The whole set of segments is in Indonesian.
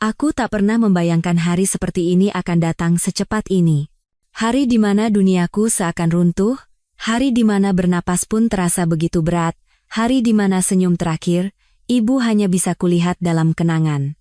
Aku tak pernah membayangkan hari seperti ini akan datang secepat ini. Hari di mana duniaku seakan runtuh, hari di mana bernapas pun terasa begitu berat, hari di mana senyum terakhir, ibu hanya bisa kulihat dalam kenangan.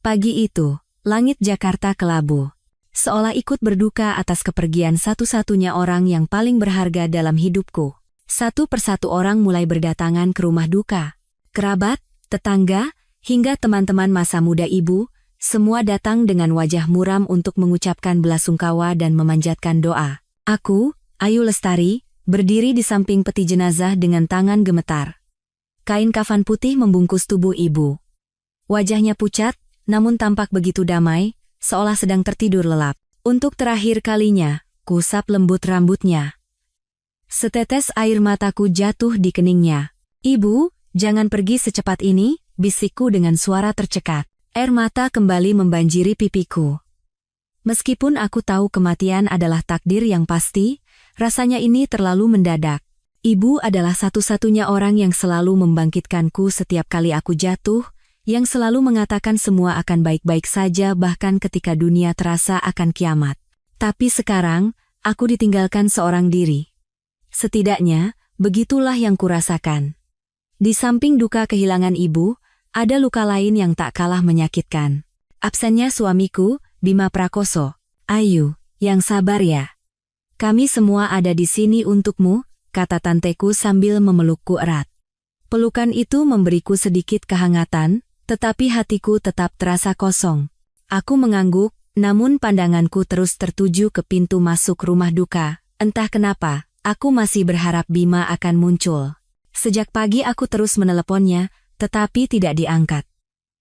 Pagi itu, langit Jakarta kelabu. Seolah ikut berduka atas kepergian satu-satunya orang yang paling berharga dalam hidupku. Satu persatu orang mulai berdatangan ke rumah duka. Kerabat, tetangga, hingga teman-teman masa muda ibu, semua datang dengan wajah muram untuk mengucapkan belasungkawa dan memanjatkan doa. Aku, Ayu Lestari, berdiri di samping peti jenazah dengan tangan gemetar. Kain kafan putih membungkus tubuh ibu. Wajahnya pucat, namun tampak begitu damai, seolah sedang tertidur lelap. Untuk terakhir kalinya, kusap lembut rambutnya. Setetes air mataku jatuh di keningnya. Ibu, jangan pergi secepat ini, bisikku dengan suara tercekat. Air mata kembali membanjiri pipiku. Meskipun aku tahu kematian adalah takdir yang pasti, rasanya ini terlalu mendadak. Ibu adalah satu-satunya orang yang selalu membangkitkanku setiap kali aku jatuh, yang selalu mengatakan semua akan baik-baik saja bahkan ketika dunia terasa akan kiamat. Tapi sekarang, aku ditinggalkan seorang diri. Setidaknya, begitulah yang kurasakan. Di samping duka kehilangan ibu, ada luka lain yang tak kalah menyakitkan. Absennya suamiku, Bima Prakoso. Ayu, yang sabar ya. Kami semua ada di sini untukmu, kata tanteku sambil memelukku erat. Pelukan itu memberiku sedikit kehangatan, tetapi hatiku tetap terasa kosong. Aku mengangguk, namun pandanganku terus tertuju ke pintu masuk rumah duka. Entah kenapa, aku masih berharap Bima akan muncul. Sejak pagi aku terus meneleponnya, tetapi tidak diangkat.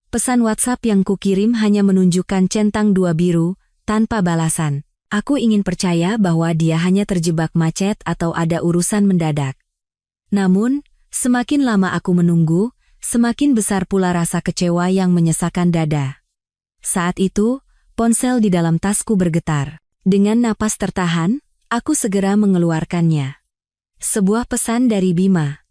Pesan WhatsApp yang kukirim hanya menunjukkan centang 2 biru, tanpa balasan. Aku ingin percaya bahwa dia hanya terjebak macet atau ada urusan mendadak. Namun, semakin lama aku menunggu, semakin besar pula rasa kecewa yang menyesakkan dada. Saat itu, ponsel di dalam tasku bergetar. Dengan napas tertahan, aku segera mengeluarkannya. Sebuah pesan dari Bima.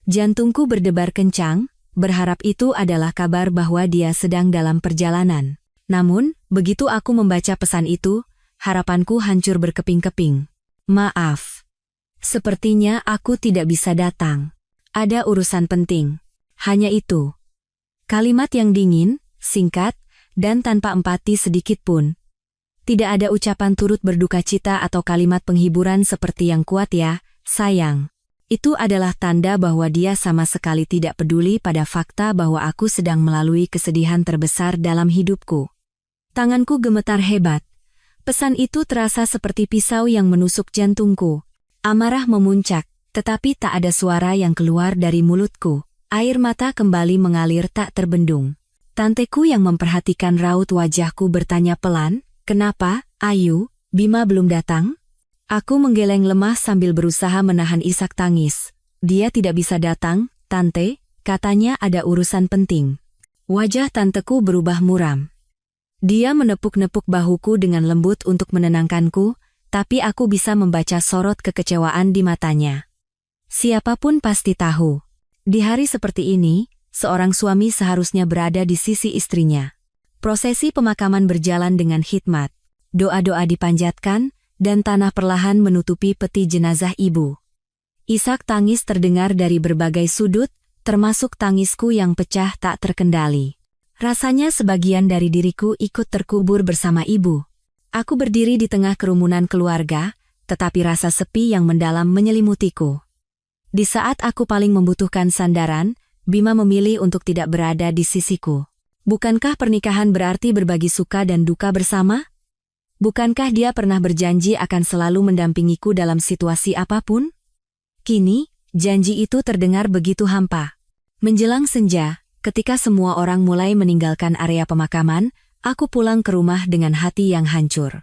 Jantungku berdebar kencang, berharap itu adalah kabar bahwa dia sedang dalam perjalanan. Namun, begitu aku membaca pesan itu, harapanku hancur berkeping-keping. Maaf. Sepertinya aku tidak bisa datang. Ada urusan penting. Hanya itu. Kalimat yang dingin, singkat, dan tanpa empati sedikit pun. Tidak ada ucapan turut berduka cita atau kalimat penghiburan seperti yang kuat ya, sayang. Itu adalah tanda bahwa dia sama sekali tidak peduli pada fakta bahwa aku sedang melalui kesedihan terbesar dalam hidupku. Tanganku gemetar hebat. Pesan itu terasa seperti pisau yang menusuk jantungku. Amarah memuncak, tetapi tak ada suara yang keluar dari mulutku. Air mata kembali mengalir tak terbendung. Tanteku yang memperhatikan raut wajahku bertanya pelan, "Kenapa, Ayu, Bima belum datang?" Aku menggeleng lemah sambil berusaha menahan isak tangis. Dia tidak bisa datang, Tante, katanya ada urusan penting. Wajah tanteku berubah muram. Dia menepuk-nepuk bahuku dengan lembut untuk menenangkanku, tapi aku bisa membaca sorot kekecewaan di matanya. Siapapun pasti tahu. Di hari seperti ini, seorang suami seharusnya berada di sisi istrinya. Prosesi pemakaman berjalan dengan hikmat. Doa-doa dipanjatkan, dan tanah perlahan menutupi peti jenazah ibu. Isak tangis terdengar dari berbagai sudut, termasuk tangisku yang pecah tak terkendali. Rasanya sebagian dari diriku ikut terkubur bersama ibu. Aku berdiri di tengah kerumunan keluarga, tetapi rasa sepi yang mendalam menyelimutiku. Di saat aku paling membutuhkan sandaran, Bima memilih untuk tidak berada di sisiku. Bukankah pernikahan berarti berbagi suka dan duka bersama? Bukankah dia pernah berjanji akan selalu mendampingiku dalam situasi apapun? Kini, janji itu terdengar begitu hampa. Menjelang senja, ketika semua orang mulai meninggalkan area pemakaman, aku pulang ke rumah dengan hati yang hancur.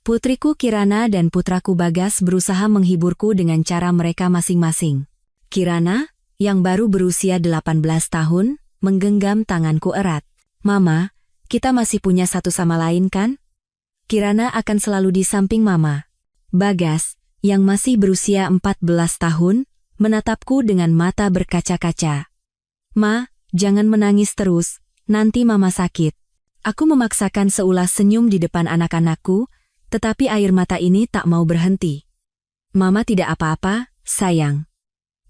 Putriku Kirana dan putraku Bagas berusaha menghiburku dengan cara mereka masing-masing. Kirana, yang baru berusia 18 tahun, menggenggam tanganku erat. "Mama, kita masih punya satu sama lain kan? Kirana akan selalu di samping Mama." Bagas, yang masih berusia 14 tahun, menatapku dengan mata berkaca-kaca. "Ma, jangan menangis terus, nanti Mama sakit." Aku memaksakan seulas senyum di depan anak-anakku, tetapi air mata ini tak mau berhenti. Mama tidak apa-apa, sayang.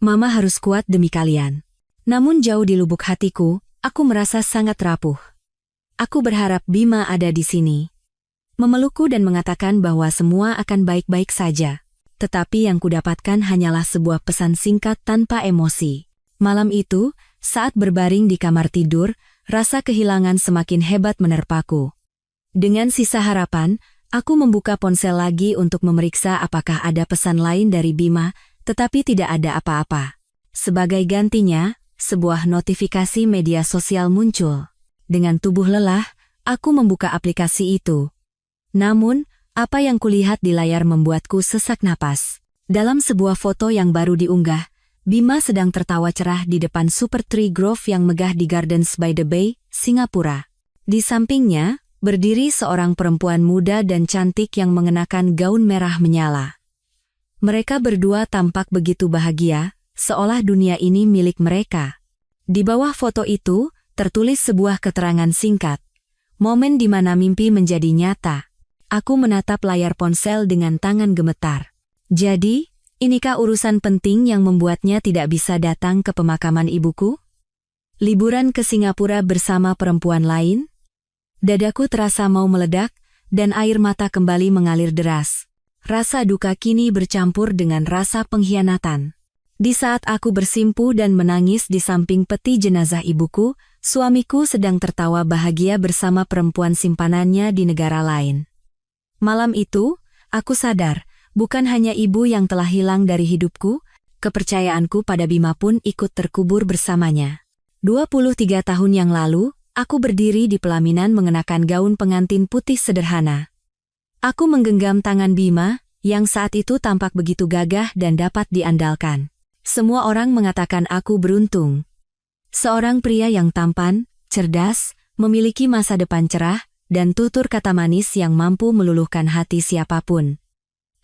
Mama harus kuat demi kalian. Namun jauh di lubuk hatiku, aku merasa sangat rapuh. Aku berharap Bima ada di sini, memelukku dan mengatakan bahwa semua akan baik-baik saja. Tetapi yang kudapatkan hanyalah sebuah pesan singkat tanpa emosi. Malam itu, saat berbaring di kamar tidur, rasa kehilangan semakin hebat menerpaku. Dengan sisa harapan, aku membuka ponsel lagi untuk memeriksa apakah ada pesan lain dari Bima, tetapi tidak ada apa-apa. Sebagai gantinya, sebuah notifikasi media sosial muncul. Dengan tubuh lelah, aku membuka aplikasi itu. Namun, apa yang kulihat di layar membuatku sesak napas. Dalam sebuah foto yang baru diunggah, Bima sedang tertawa cerah di depan Super Tree Grove yang megah di Gardens by the Bay, Singapura. Di sampingnya, berdiri seorang perempuan muda dan cantik yang mengenakan gaun merah menyala. Mereka berdua tampak begitu bahagia, seolah dunia ini milik mereka. Di bawah foto itu, tertulis sebuah keterangan singkat. Momen di mana mimpi menjadi nyata. Aku menatap layar ponsel dengan tangan gemetar. Jadi, inikah urusan penting yang membuatnya tidak bisa datang ke pemakaman ibuku? Liburan ke Singapura bersama perempuan lain? Dadaku terasa mau meledak, dan air mata kembali mengalir deras. Rasa duka kini bercampur dengan rasa pengkhianatan. Di saat aku bersimpu dan menangis di samping peti jenazah ibuku, suamiku sedang tertawa bahagia bersama perempuan simpanannya di negara lain. Malam itu, aku sadar, bukan hanya ibu yang telah hilang dari hidupku, kepercayaanku pada Bima pun ikut terkubur bersamanya. 23 tahun yang lalu, aku berdiri di pelaminan mengenakan gaun pengantin putih sederhana. Aku menggenggam tangan Bima, yang saat itu tampak begitu gagah dan dapat diandalkan. Semua orang mengatakan aku beruntung. Seorang pria yang tampan, cerdas, memiliki masa depan cerah, dan tutur kata manis yang mampu meluluhkan hati siapapun.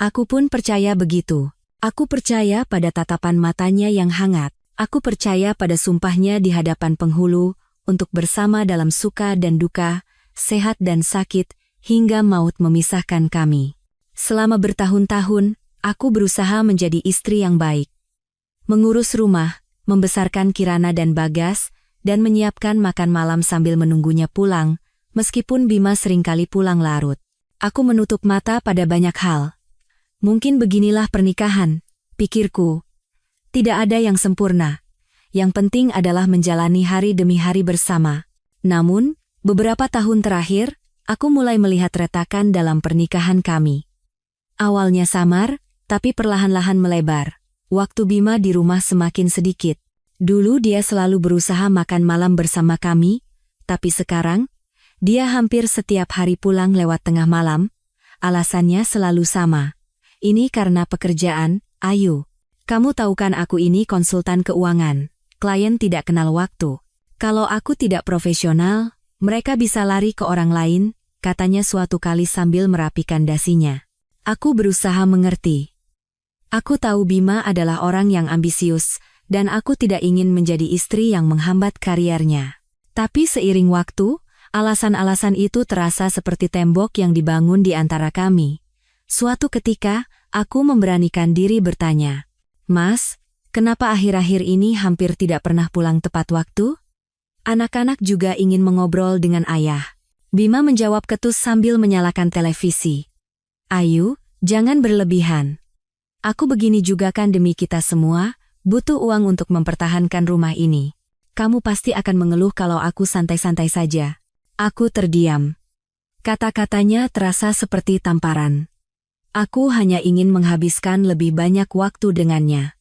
Aku pun percaya begitu. Aku percaya pada tatapan matanya yang hangat. Aku percaya pada sumpahnya di hadapan penghulu, untuk bersama dalam suka dan duka, sehat dan sakit, hingga maut memisahkan kami. Selama bertahun-tahun, aku berusaha menjadi istri yang baik. Mengurus rumah, membesarkan Kirana dan Bagas, dan menyiapkan makan malam sambil menunggunya pulang, meskipun Bima seringkali pulang larut. Aku menutup mata pada banyak hal. Mungkin beginilah pernikahan, pikirku. Tidak ada yang sempurna. Yang penting adalah menjalani hari demi hari bersama. Namun, beberapa tahun terakhir, aku mulai melihat retakan dalam pernikahan kami. Awalnya samar, tapi perlahan-lahan melebar. Waktu Bima di rumah semakin sedikit. Dulu dia selalu berusaha makan malam bersama kami, tapi sekarang, dia hampir setiap hari pulang lewat tengah malam. Alasannya selalu sama. Ini karena pekerjaan, Ayu. Kamu tahu kan aku ini konsultan keuangan. Klien tidak kenal waktu. Kalau aku tidak profesional, mereka bisa lari ke orang lain, katanya suatu kali sambil merapikan dasinya. Aku berusaha mengerti. Aku tahu Bima adalah orang yang ambisius, dan aku tidak ingin menjadi istri yang menghambat kariernya. Tapi seiring waktu, alasan-alasan itu terasa seperti tembok yang dibangun di antara kami. Suatu ketika, aku memberanikan diri bertanya, "Mas, kenapa akhir-akhir ini hampir tidak pernah pulang tepat waktu?" Anak-anak juga ingin mengobrol dengan ayah. Bima menjawab ketus sambil menyalakan televisi. "Ayu, jangan berlebihan. Aku begini juga kan demi kita semua, butuh uang untuk mempertahankan rumah ini. Kamu pasti akan mengeluh kalau aku santai-santai saja." Aku terdiam. Kata-katanya terasa seperti tamparan. Aku hanya ingin menghabiskan lebih banyak waktu dengannya.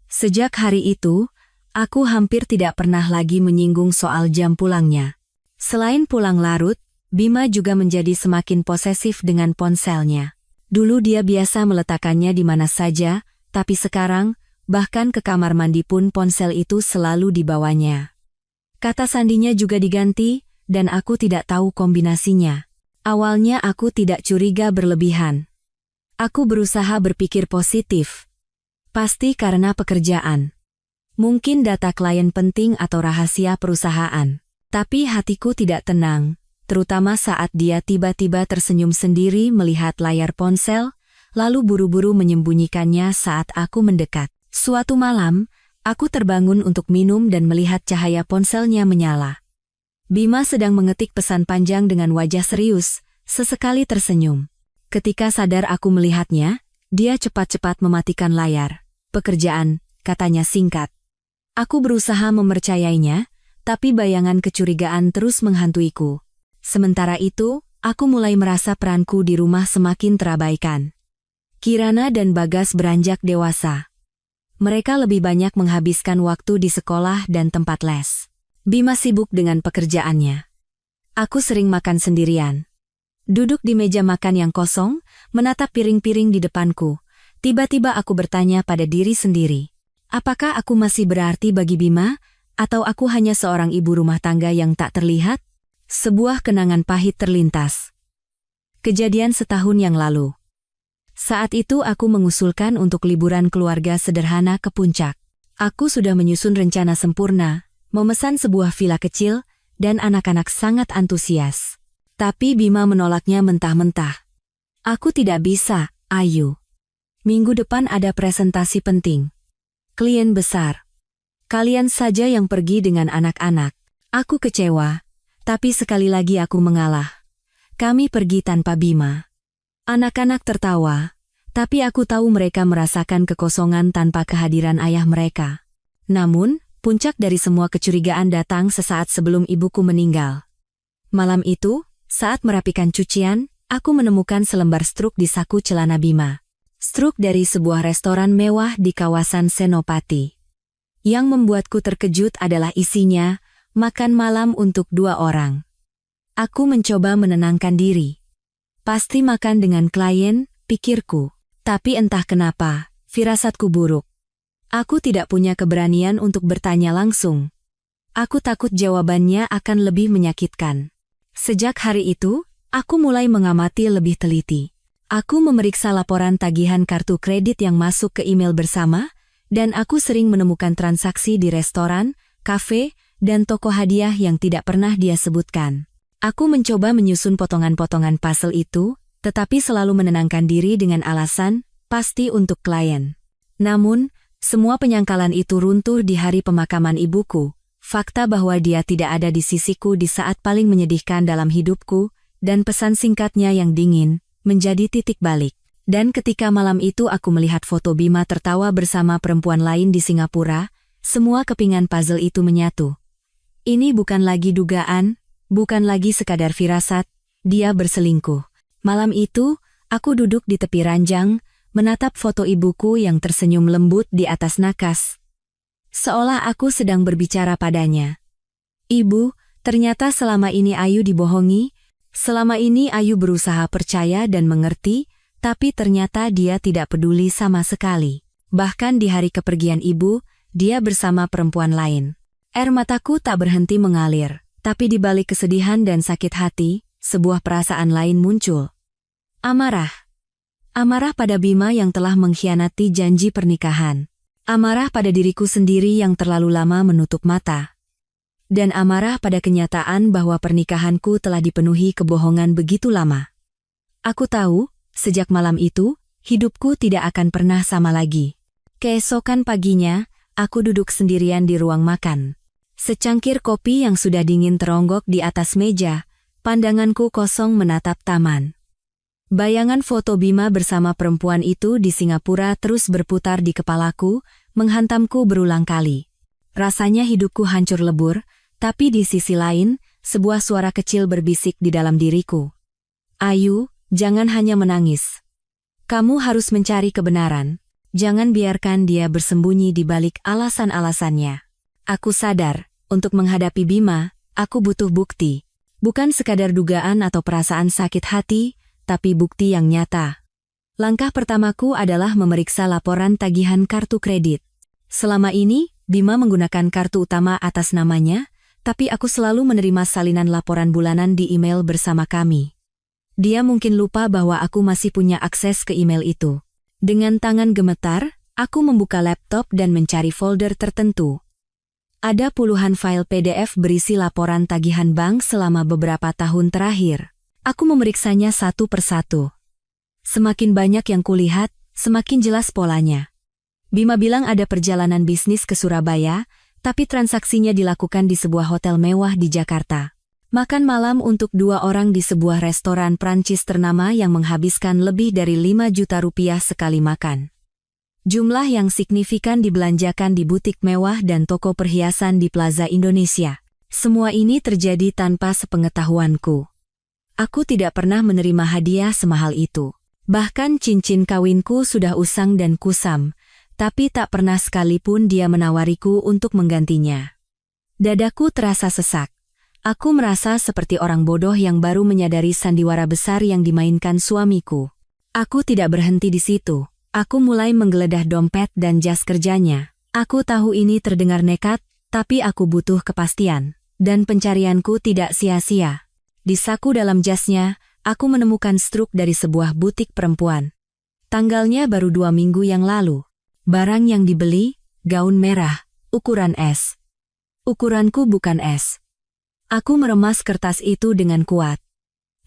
Sejak hari itu, aku hampir tidak pernah lagi menyinggung soal jam pulangnya. Selain pulang larut, Bima juga menjadi semakin posesif dengan ponselnya. Dulu dia biasa meletakkannya di mana saja, tapi sekarang, bahkan ke kamar mandi pun ponsel itu selalu dibawanya. Kata sandinya juga diganti, dan aku tidak tahu kombinasinya. Awalnya aku tidak curiga berlebihan. Aku berusaha berpikir positif. Pasti karena pekerjaan. Mungkin data klien penting atau rahasia perusahaan. Tapi hatiku tidak tenang. terutama saat dia tiba-tiba tersenyum sendiri melihat layar ponsel, lalu buru-buru menyembunyikannya saat aku mendekat. Suatu malam, aku terbangun untuk minum dan melihat cahaya ponselnya menyala. Bima sedang mengetik pesan panjang dengan wajah serius, sesekali tersenyum. Ketika sadar aku melihatnya, dia cepat-cepat mematikan layar. Pekerjaan, katanya singkat. Aku berusaha mempercayainya, tapi bayangan kecurigaan terus menghantuiku. Sementara itu, aku mulai merasa peranku di rumah semakin terabaikan. Kirana dan Bagas beranjak dewasa. Mereka lebih banyak menghabiskan waktu di sekolah dan tempat les. Bima sibuk dengan pekerjaannya. Aku sering makan sendirian. Duduk di meja makan yang kosong, menatap piring-piring di depanku. Tiba-tiba aku bertanya pada diri sendiri. Apakah aku masih berarti bagi Bima, atau aku hanya seorang ibu rumah tangga yang tak terlihat? Sebuah kenangan pahit terlintas. Kejadian setahun yang lalu. Saat itu aku mengusulkan untuk liburan keluarga sederhana ke puncak. Aku sudah menyusun rencana sempurna, memesan sebuah villa kecil, dan anak-anak sangat antusias. Tapi Bima menolaknya mentah-mentah. Aku tidak bisa, Ayu. Minggu depan ada presentasi penting. Klien besar. Kalian saja yang pergi dengan anak-anak. Aku kecewa, tapi sekali lagi aku mengalah. Kami pergi tanpa Bima. Anak-anak tertawa, tapi aku tahu mereka merasakan kekosongan tanpa kehadiran ayah mereka. Namun, puncak dari semua kecurigaan datang sesaat sebelum ibuku meninggal. Malam itu, saat merapikan cucian, aku menemukan selembar struk di saku celana Bima. Struk dari sebuah restoran mewah di kawasan Senopati. Yang membuatku terkejut adalah isinya, makan malam untuk 2 orang. Aku mencoba menenangkan diri. Pasti makan dengan klien, pikirku. Tapi entah kenapa, firasatku buruk. Aku tidak punya keberanian untuk bertanya langsung. Aku takut jawabannya akan lebih menyakitkan. Sejak hari itu, aku mulai mengamati lebih teliti. Aku memeriksa laporan tagihan kartu kredit yang masuk ke email bersama, dan aku sering menemukan transaksi di restoran, kafe, dan toko hadiah yang tidak pernah dia sebutkan. Aku mencoba menyusun potongan-potongan puzzle itu, tetapi selalu menenangkan diri dengan alasan, pasti untuk klien. Namun, semua penyangkalan itu runtuh di hari pemakaman ibuku. Fakta bahwa dia tidak ada di sisiku di saat paling menyedihkan dalam hidupku, dan pesan singkatnya yang dingin, menjadi titik balik. Dan ketika malam itu aku melihat foto Bima tertawa bersama perempuan lain di Singapura, semua kepingan puzzle itu menyatu. Ini bukan lagi dugaan, bukan lagi sekadar firasat, dia berselingkuh. Malam itu, aku duduk di tepi ranjang, menatap foto ibuku yang tersenyum lembut di atas nakas. Seolah aku sedang berbicara padanya. Ibu, ternyata selama ini Ayu dibohongi, selama ini Ayu berusaha percaya dan mengerti, tapi ternyata dia tidak peduli sama sekali. Bahkan di hari kepergian ibu, dia bersama perempuan lain. Air mataku tak berhenti mengalir, tapi di balik kesedihan dan sakit hati, sebuah perasaan lain muncul. Amarah. Amarah pada Bima yang telah mengkhianati janji pernikahan. Amarah pada diriku sendiri yang terlalu lama menutup mata. Dan amarah pada kenyataan bahwa pernikahanku telah dipenuhi kebohongan begitu lama. Aku tahu, sejak malam itu, hidupku tidak akan pernah sama lagi. Keesokan paginya, aku duduk sendirian di ruang makan. Secangkir kopi yang sudah dingin teronggok di atas meja, pandanganku kosong menatap taman. Bayangan foto Bima bersama perempuan itu di Singapura terus berputar di kepalaku, menghantamku berulang kali. Rasanya hidupku hancur lebur, tapi di sisi lain, sebuah suara kecil berbisik di dalam diriku. Ayu, jangan hanya menangis. Kamu harus mencari kebenaran. Jangan biarkan dia bersembunyi di balik alasan-alasannya. Aku sadar, untuk menghadapi Bima, aku butuh bukti. Bukan sekadar dugaan atau perasaan sakit hati, tapi bukti yang nyata. Langkah pertamaku adalah memeriksa laporan tagihan kartu kredit. Selama ini, Bima menggunakan kartu utama atas namanya, tapi aku selalu menerima salinan laporan bulanan di email bersama kami. Dia mungkin lupa bahwa aku masih punya akses ke email itu. Dengan tangan gemetar, aku membuka laptop dan mencari folder tertentu. Ada puluhan file PDF berisi laporan tagihan bank selama beberapa tahun terakhir. Aku memeriksanya satu persatu. Semakin banyak yang kulihat, semakin jelas polanya. Bima bilang ada perjalanan bisnis ke Surabaya, tapi transaksinya dilakukan di sebuah hotel mewah di Jakarta. Makan malam untuk 2 orang di sebuah restoran Prancis ternama yang menghabiskan lebih dari 5 juta rupiah sekali makan. Jumlah yang signifikan dibelanjakan di butik mewah dan toko perhiasan di Plaza Indonesia. Semua ini terjadi tanpa sepengetahuanku. Aku tidak pernah menerima hadiah semahal itu. Bahkan cincin kawinku sudah usang dan kusam, tapi tak pernah sekalipun dia menawariku untuk menggantinya. Dadaku terasa sesak. Aku merasa seperti orang bodoh yang baru menyadari sandiwara besar yang dimainkan suamiku. Aku tidak berhenti di situ. Aku mulai menggeledah dompet dan jas kerjanya. Aku tahu ini terdengar nekat, tapi aku butuh kepastian. Dan pencarianku tidak sia-sia. Di saku dalam jasnya, aku menemukan struk dari sebuah butik perempuan. Tanggalnya baru 2 minggu yang lalu. Barang yang dibeli, gaun merah, ukuran S. Ukuranku bukan S. Aku meremas kertas itu dengan kuat.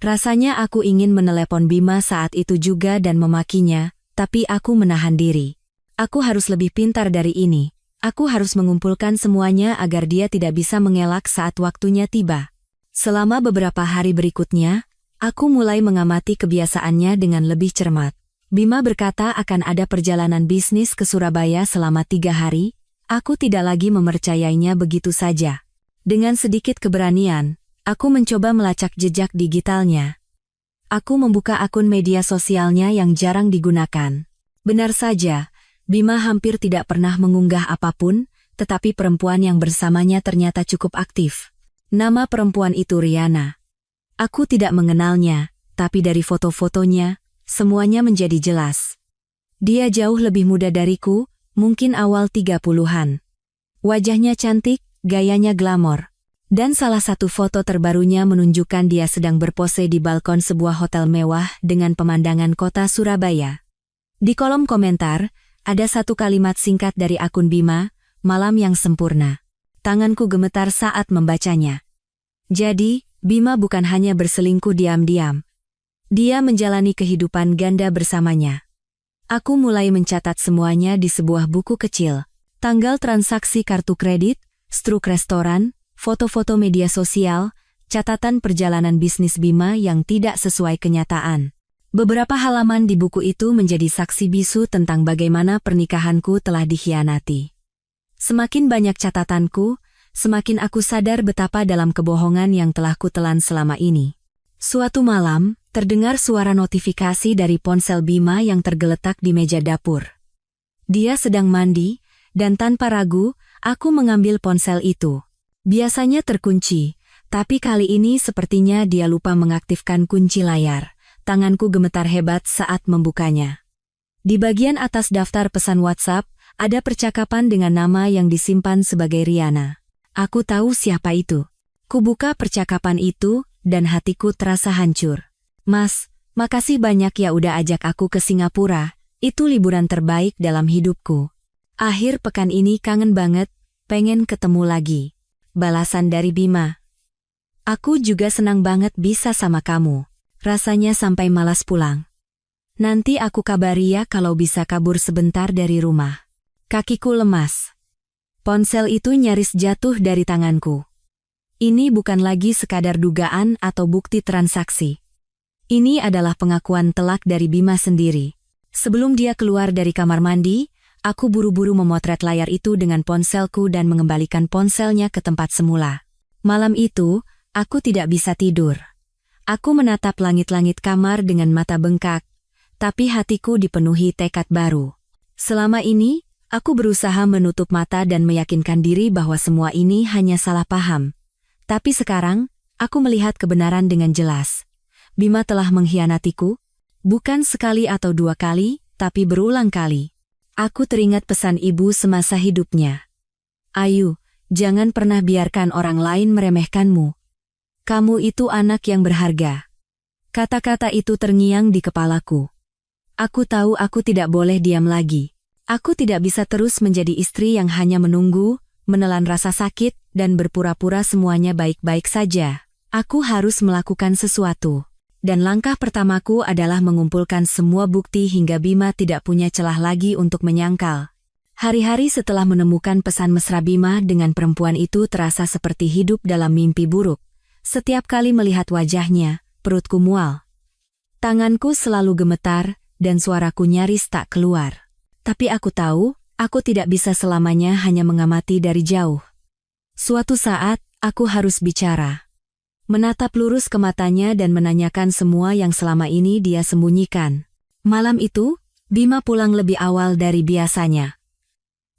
Rasanya aku ingin menelepon Bima saat itu juga dan memakinya, tapi aku menahan diri. Aku harus lebih pintar dari ini. Aku harus mengumpulkan semuanya agar dia tidak bisa mengelak saat waktunya tiba. Selama beberapa hari berikutnya, aku mulai mengamati kebiasaannya dengan lebih cermat. Bima berkata akan ada perjalanan bisnis ke Surabaya selama 3 hari. Aku tidak lagi mempercayainya begitu saja. Dengan sedikit keberanian, aku mencoba melacak jejak digitalnya. Aku membuka akun media sosialnya yang jarang digunakan. Benar saja, Bima hampir tidak pernah mengunggah apapun, tetapi perempuan yang bersamanya ternyata cukup aktif. Nama perempuan itu Riana. Aku tidak mengenalnya, tapi dari foto-fotonya, semuanya menjadi jelas. Dia jauh lebih muda dariku, mungkin awal 30-an. Wajahnya cantik, gayanya glamor. Dan salah satu foto terbarunya menunjukkan dia sedang berpose di balkon sebuah hotel mewah dengan pemandangan kota Surabaya. Di kolom komentar, ada satu kalimat singkat dari akun Bima, "Malam yang sempurna." Tanganku gemetar saat membacanya. Jadi, Bima bukan hanya berselingkuh diam-diam. Dia menjalani kehidupan ganda bersamanya. Aku mulai mencatat semuanya di sebuah buku kecil. Tanggal transaksi kartu kredit, struk restoran, foto-foto media sosial, catatan perjalanan bisnis Bima yang tidak sesuai kenyataan. Beberapa halaman di buku itu menjadi saksi bisu tentang bagaimana pernikahanku telah dikhianati. Semakin banyak catatanku, semakin aku sadar betapa dalam kebohongan yang telah kutelan selama ini. Suatu malam, terdengar suara notifikasi dari ponsel Bima yang tergeletak di meja dapur. Dia sedang mandi, dan tanpa ragu, aku mengambil ponsel itu. Biasanya terkunci, tapi kali ini sepertinya dia lupa mengaktifkan kunci layar. Tanganku gemetar hebat saat membukanya. Di bagian atas daftar pesan WhatsApp, ada percakapan dengan nama yang disimpan sebagai Riana. Aku tahu siapa itu. Kubuka percakapan itu, dan hatiku terasa hancur. "Mas, makasih banyak ya udah ajak aku ke Singapura. Itu liburan terbaik dalam hidupku. Akhir pekan ini kangen banget, pengen ketemu lagi." Balasan dari Bima. "Aku juga senang banget bisa sama kamu. Rasanya sampai malas pulang. Nanti aku kabari ya kalau bisa kabur sebentar dari rumah." Kakiku lemas. Ponsel itu nyaris jatuh dari tanganku. Ini bukan lagi sekadar dugaan atau bukti transaksi. Ini adalah pengakuan telak dari Bima sendiri. Sebelum dia keluar dari kamar mandi, aku buru-buru memotret layar itu dengan ponselku dan mengembalikan ponselnya ke tempat semula. Malam itu, aku tidak bisa tidur. Aku menatap langit-langit kamar dengan mata bengkak, tapi hatiku dipenuhi tekad baru. Selama ini, aku berusaha menutup mata dan meyakinkan diri bahwa semua ini hanya salah paham. Tapi sekarang, aku melihat kebenaran dengan jelas. Bima telah mengkhianatiku, bukan sekali atau 2 kali, tapi berulang kali. Aku teringat pesan ibu semasa hidupnya. "Ayu, jangan pernah biarkan orang lain meremehkanmu. Kamu itu anak yang berharga." Kata-kata itu terngiang di kepalaku. Aku tahu aku tidak boleh diam lagi. Aku tidak bisa terus menjadi istri yang hanya menunggu, menelan rasa sakit, dan berpura-pura semuanya baik-baik saja. Aku harus melakukan sesuatu. Dan langkah pertamaku adalah mengumpulkan semua bukti hingga Bima tidak punya celah lagi untuk menyangkal. Hari-hari setelah menemukan pesan mesra Bima dengan perempuan itu terasa seperti hidup dalam mimpi buruk. Setiap kali melihat wajahnya, perutku mual. Tanganku selalu gemetar, dan suaraku nyaris tak keluar. Tapi aku tahu, aku tidak bisa selamanya hanya mengamati dari jauh. Suatu saat, aku harus bicara. Menatap lurus ke matanya dan menanyakan semua yang selama ini dia sembunyikan. Malam itu, Bima pulang lebih awal dari biasanya.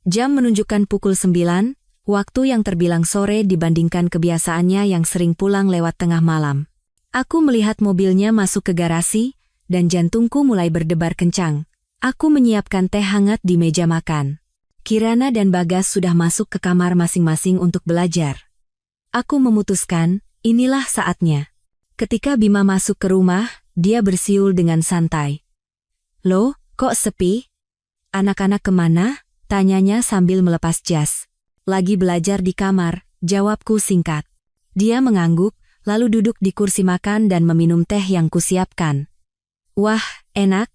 Jam menunjukkan pukul 9, waktu yang terbilang sore dibandingkan kebiasaannya yang sering pulang lewat tengah malam. Aku melihat mobilnya masuk ke garasi, dan jantungku mulai berdebar kencang. Aku menyiapkan teh hangat di meja makan. Kirana dan Bagas sudah masuk ke kamar masing-masing untuk belajar. Aku memutuskan, inilah saatnya. Ketika Bima masuk ke rumah, dia bersiul dengan santai. "Loh, kok sepi? Anak-anak kemana?" tanyanya sambil melepas jas. "Lagi belajar di kamar," jawabku singkat. Dia mengangguk, lalu duduk di kursi makan dan meminum teh yang kusiapkan. "Wah, enak.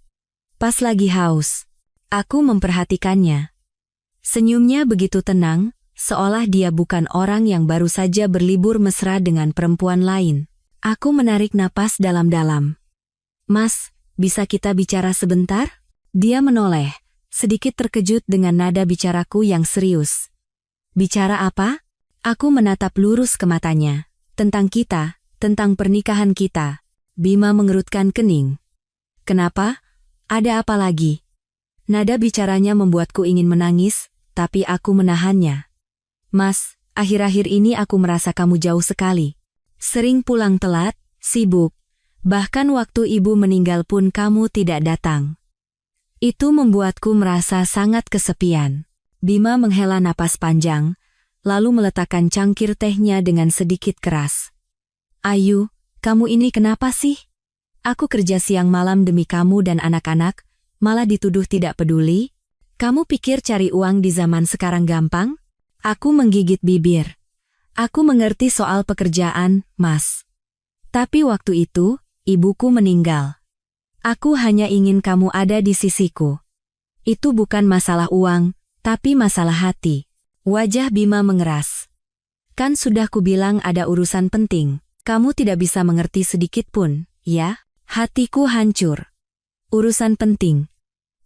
Pas lagi haus." Aku memperhatikannya. Senyumnya begitu tenang, seolah dia bukan orang yang baru saja berlibur mesra dengan perempuan lain. Aku menarik napas dalam-dalam. "Mas, bisa kita bicara sebentar?" Dia menoleh, sedikit terkejut dengan nada bicaraku yang serius. "Bicara apa?" Aku menatap lurus ke matanya. "Tentang kita, tentang pernikahan kita." Bima mengerutkan kening. "Kenapa? Ada apa lagi?" Nada bicaranya membuatku ingin menangis, tapi aku menahannya. "Mas, akhir-akhir ini aku merasa kamu jauh sekali. Sering pulang telat, sibuk. Bahkan waktu ibu meninggal pun kamu tidak datang. Itu membuatku merasa sangat kesepian." Bima menghela napas panjang, lalu meletakkan cangkir tehnya dengan sedikit keras. "Ayu, kamu ini kenapa sih? Aku kerja siang malam demi kamu dan anak-anak, malah dituduh tidak peduli. Kamu pikir cari uang di zaman sekarang gampang?" Aku menggigit bibir. "Aku mengerti soal pekerjaan, Mas. Tapi waktu itu, ibuku meninggal. Aku hanya ingin kamu ada di sisiku. Itu bukan masalah uang, tapi masalah hati." Wajah Bima mengeras. "Kan sudah kubilang ada urusan penting. Kamu tidak bisa mengerti sedikit pun, ya?" Hatiku hancur. Urusan penting.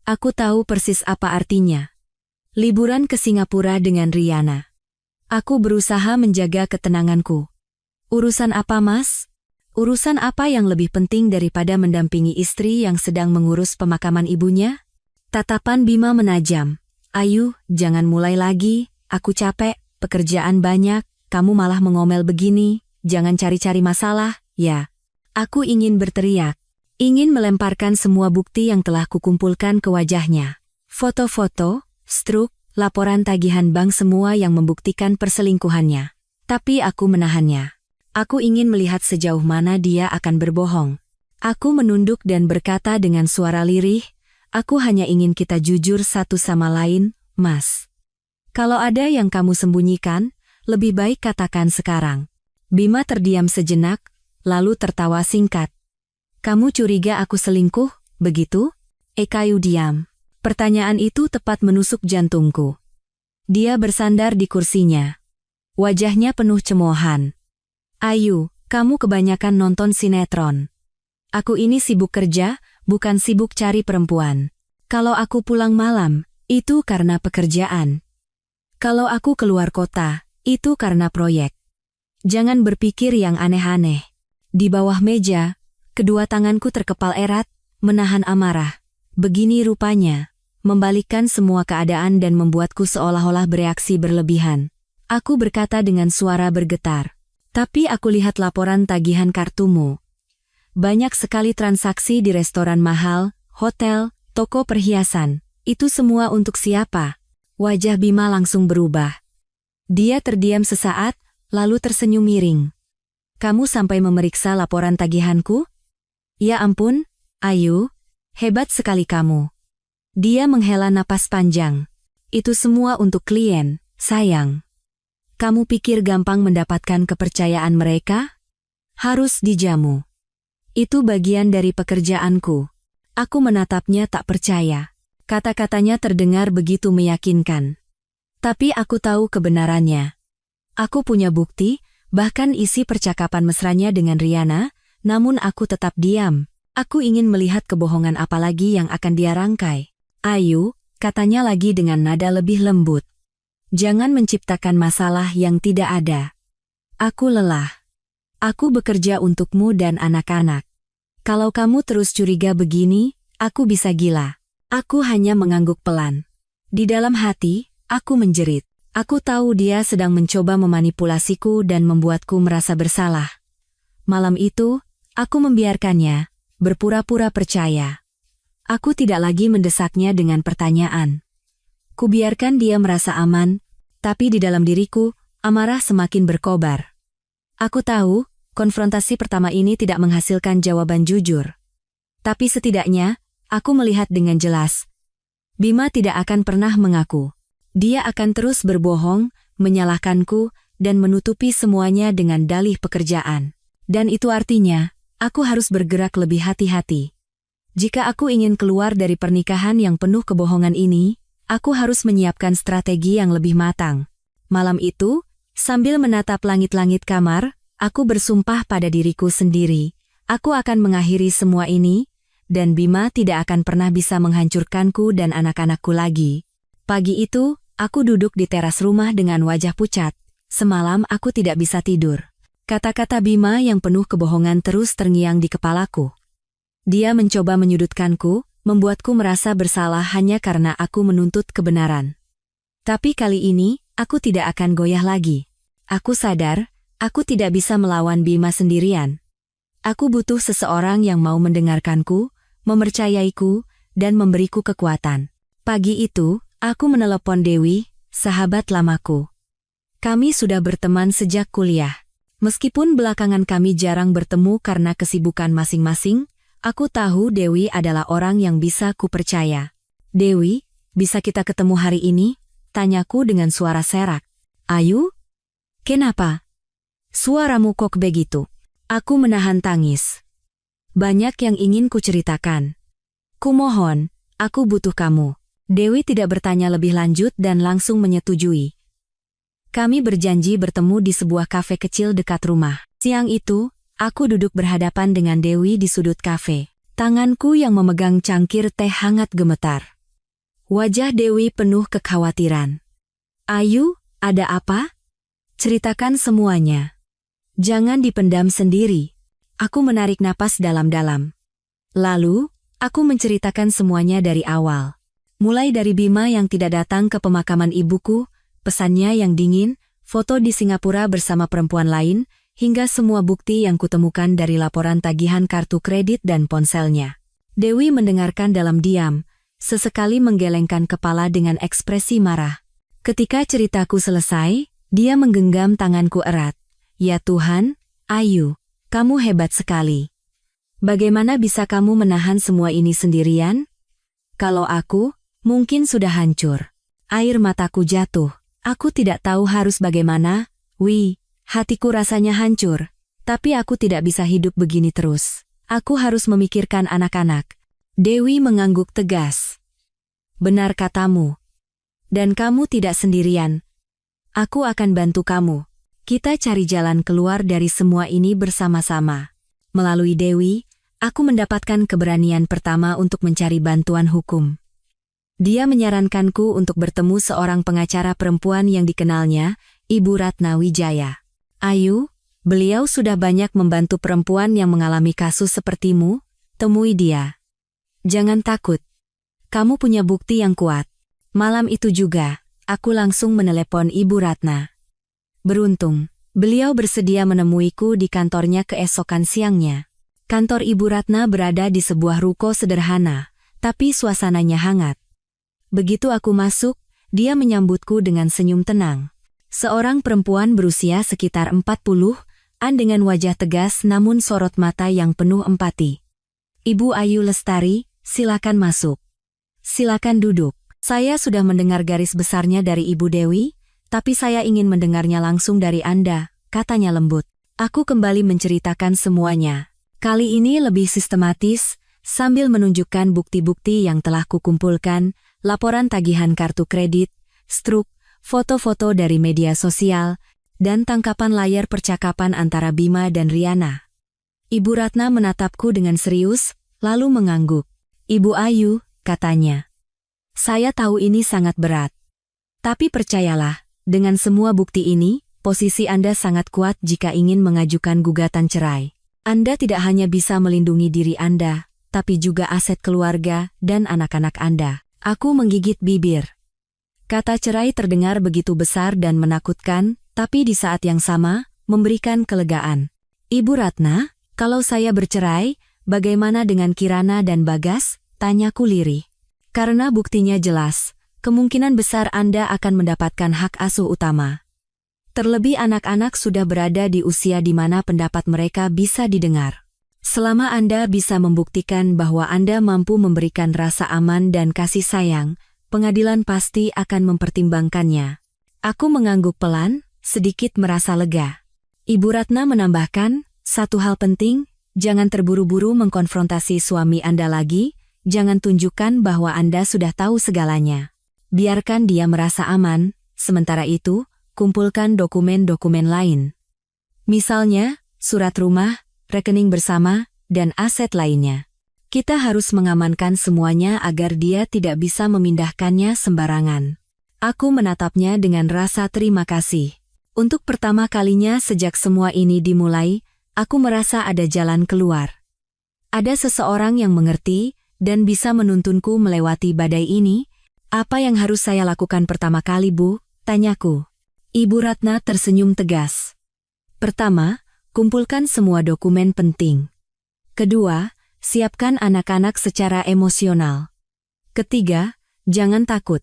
Aku tahu persis apa artinya. Liburan ke Singapura dengan Riana. Aku berusaha menjaga ketenanganku. "Urusan apa, Mas? Urusan apa yang lebih penting daripada mendampingi istri yang sedang mengurus pemakaman ibunya?" Tatapan Bima menajam. "Ayu, jangan mulai lagi. Aku capek, pekerjaan banyak, kamu malah mengomel begini. Jangan cari-cari masalah, ya." Aku ingin berteriak. Ingin melemparkan semua bukti yang telah kukumpulkan ke wajahnya. Foto-foto, struk, laporan tagihan bank semua yang membuktikan perselingkuhannya. Tapi aku menahannya. Aku ingin melihat sejauh mana dia akan berbohong. Aku menunduk dan berkata dengan suara lirih, "Aku hanya ingin kita jujur satu sama lain, Mas. Kalau ada yang kamu sembunyikan, lebih baik katakan sekarang." Bima terdiam sejenak, lalu tertawa singkat. "Kamu curiga aku selingkuh, begitu?" Kayu diam. Pertanyaan itu tepat menusuk jantungku. Dia bersandar di kursinya. Wajahnya penuh cemoohan. "Ayu, kamu kebanyakan nonton sinetron. Aku ini sibuk kerja, bukan sibuk cari perempuan. Kalau aku pulang malam, itu karena pekerjaan. Kalau aku keluar kota, itu karena proyek. Jangan berpikir yang aneh-aneh." Di bawah meja, kedua tanganku terkepal erat, menahan amarah. Begini rupanya, membalikkan semua keadaan dan membuatku seolah-olah bereaksi berlebihan. Aku berkata dengan suara bergetar. "Tapi aku lihat laporan tagihan kartumu. Banyak sekali transaksi di restoran mahal, hotel, toko perhiasan. Itu semua untuk siapa?" Wajah Bima langsung berubah. Dia terdiam sesaat, lalu tersenyum miring. "Kamu sampai memeriksa laporan tagihanku? Ya ampun, Ayu, hebat sekali kamu." Dia menghela napas panjang. "Itu semua untuk klien, sayang. Kamu pikir gampang mendapatkan kepercayaan mereka? Harus dijamu. Itu bagian dari pekerjaanku. Aku menatapnya tak percaya. Kata-katanya terdengar begitu meyakinkan. Tapi aku tahu kebenarannya. Aku punya bukti, bahkan isi percakapan mesranya dengan Riana, namun aku tetap diam. Aku ingin melihat kebohongan apa lagi yang akan dia rangkai. Ayu, katanya lagi dengan nada lebih lembut. Jangan menciptakan masalah yang tidak ada. Aku lelah. Aku bekerja untukmu dan anak-anak. Kalau kamu terus curiga begini, aku bisa gila. Aku hanya mengangguk pelan. Di dalam hati, aku menjerit. Aku tahu dia sedang mencoba memanipulasiku dan membuatku merasa bersalah. Malam itu, aku membiarkannya, berpura-pura percaya. Aku tidak lagi mendesaknya dengan pertanyaan. Kubiarkan dia merasa aman, tapi di dalam diriku, amarah semakin berkobar. Aku tahu, konfrontasi pertama ini tidak menghasilkan jawaban jujur. Tapi setidaknya, aku melihat dengan jelas. Bima tidak akan pernah mengaku. Dia akan terus berbohong, menyalahkanku, dan menutupi semuanya dengan dalih pekerjaan. Dan itu artinya, aku harus bergerak lebih hati-hati. Jika aku ingin keluar dari pernikahan yang penuh kebohongan ini, aku harus menyiapkan strategi yang lebih matang. Malam itu, sambil menatap langit-langit kamar, aku bersumpah pada diriku sendiri, aku akan mengakhiri semua ini, dan Bima tidak akan pernah bisa menghancurkanku dan anak-anakku lagi. Pagi itu, aku duduk di teras rumah dengan wajah pucat. Semalam aku tidak bisa tidur. Kata-kata Bima yang penuh kebohongan terus terngiang di kepalaku. Dia mencoba menyudutkanku, membuatku merasa bersalah hanya karena aku menuntut kebenaran. Tapi kali ini, aku tidak akan goyah lagi. Aku sadar, aku tidak bisa melawan Bima sendirian. Aku butuh seseorang yang mau mendengarkanku, mempercayaiku, dan memberiku kekuatan. Pagi itu, aku menelepon Dewi, sahabat lamaku. Kami sudah berteman sejak kuliah. Meskipun belakangan kami jarang bertemu karena kesibukan masing-masing, aku tahu Dewi adalah orang yang bisa kupercaya. Dewi, bisa kita ketemu hari ini? Tanyaku dengan suara serak. Ayu? Kenapa? Suaramu kok begitu? Aku menahan tangis. Banyak yang ingin kuceritakan. Kumohon, aku butuh kamu. Dewi tidak bertanya lebih lanjut dan langsung menyetujui. Kami berjanji bertemu di sebuah kafe kecil dekat rumah. Siang itu, aku duduk berhadapan dengan Dewi di sudut kafe. Tanganku yang memegang cangkir teh hangat gemetar. Wajah Dewi penuh kekhawatiran. Ayu, ada apa? Ceritakan semuanya. Jangan dipendam sendiri. Aku menarik napas dalam-dalam. Lalu, aku menceritakan semuanya dari awal. Mulai dari Bima yang tidak datang ke pemakaman ibuku, pesannya yang dingin, foto di Singapura bersama perempuan lain, hingga semua bukti yang kutemukan dari laporan tagihan kartu kredit dan ponselnya. Dewi mendengarkan dalam diam, sesekali menggelengkan kepala dengan ekspresi marah. Ketika ceritaku selesai, dia menggenggam tanganku erat. Ya Tuhan, Ayu, kamu hebat sekali. Bagaimana bisa kamu menahan semua ini sendirian? Kalau aku, mungkin sudah hancur. Air mataku jatuh. Aku tidak tahu harus bagaimana. Hatiku rasanya hancur, tapi aku tidak bisa hidup begini terus. Aku harus memikirkan anak-anak. Dewi mengangguk tegas. Benar katamu. Dan kamu tidak sendirian. Aku akan bantu kamu. Kita cari jalan keluar dari semua ini bersama-sama. Melalui Dewi, aku mendapatkan keberanian pertama untuk mencari bantuan hukum. Dia menyarankanku untuk bertemu seorang pengacara perempuan yang dikenalnya, Ibu Ratna Wijaya. Ayu, beliau sudah banyak membantu perempuan yang mengalami kasus sepertimu, temui dia. Jangan takut. Kamu punya bukti yang kuat. Malam itu juga, aku langsung menelepon Ibu Ratna. Beruntung, beliau bersedia menemuiku di kantornya keesokan siangnya. Kantor Ibu Ratna berada di sebuah ruko sederhana, tapi suasananya hangat. Begitu aku masuk, dia menyambutku dengan senyum tenang. Seorang perempuan berusia sekitar 40-an dengan wajah tegas namun sorot mata yang penuh empati. Ibu Ayu Lestari, silakan masuk. Silakan duduk. Saya sudah mendengar garis besarnya dari Ibu Dewi, Tapi saya ingin mendengarnya langsung dari Anda, katanya lembut. Aku kembali menceritakan semuanya. Kali ini lebih sistematis, sambil menunjukkan bukti-bukti yang telah kukumpulkan, laporan tagihan kartu kredit, struk, foto-foto dari media sosial, dan tangkapan layar percakapan antara Bima dan Riana. Ibu Ratna menatapku dengan serius, lalu mengangguk. Ibu Ayu, katanya. Saya tahu ini sangat berat. Tapi percayalah, dengan semua bukti ini, posisi Anda sangat kuat jika ingin mengajukan gugatan cerai. Anda tidak hanya bisa melindungi diri Anda, tapi juga aset keluarga dan anak-anak Anda. Aku menggigit bibir. Kata cerai terdengar begitu besar dan menakutkan, tapi di saat yang sama, memberikan kelegaan. Ibu Ratna, kalau saya bercerai, bagaimana dengan Kirana dan Bagas? Tanyaku lirih. Karena buktinya jelas, kemungkinan besar Anda akan mendapatkan hak asuh utama. Terlebih anak-anak sudah berada di usia di mana pendapat mereka bisa didengar. Selama Anda bisa membuktikan bahwa Anda mampu memberikan rasa aman dan kasih sayang, pengadilan pasti akan mempertimbangkannya. Aku mengangguk pelan, sedikit merasa lega. Ibu Ratna menambahkan, satu hal penting, jangan terburu-buru mengkonfrontasi suami Anda lagi, jangan tunjukkan bahwa Anda sudah tahu segalanya. Biarkan dia merasa aman, sementara itu, kumpulkan dokumen-dokumen lain. Misalnya, surat rumah, rekening bersama, dan aset lainnya. Kita harus mengamankan semuanya agar dia tidak bisa memindahkannya sembarangan. Aku menatapnya dengan rasa terima kasih. Untuk pertama kalinya sejak semua ini dimulai, aku merasa ada jalan keluar. Ada seseorang yang mengerti dan bisa menuntunku melewati badai ini. Apa yang harus saya lakukan pertama kali, Bu? Tanyaku. Ibu Ratna tersenyum tegas. Pertama, kumpulkan semua dokumen penting. Kedua, siapkan anak-anak secara emosional. Ketiga, jangan takut.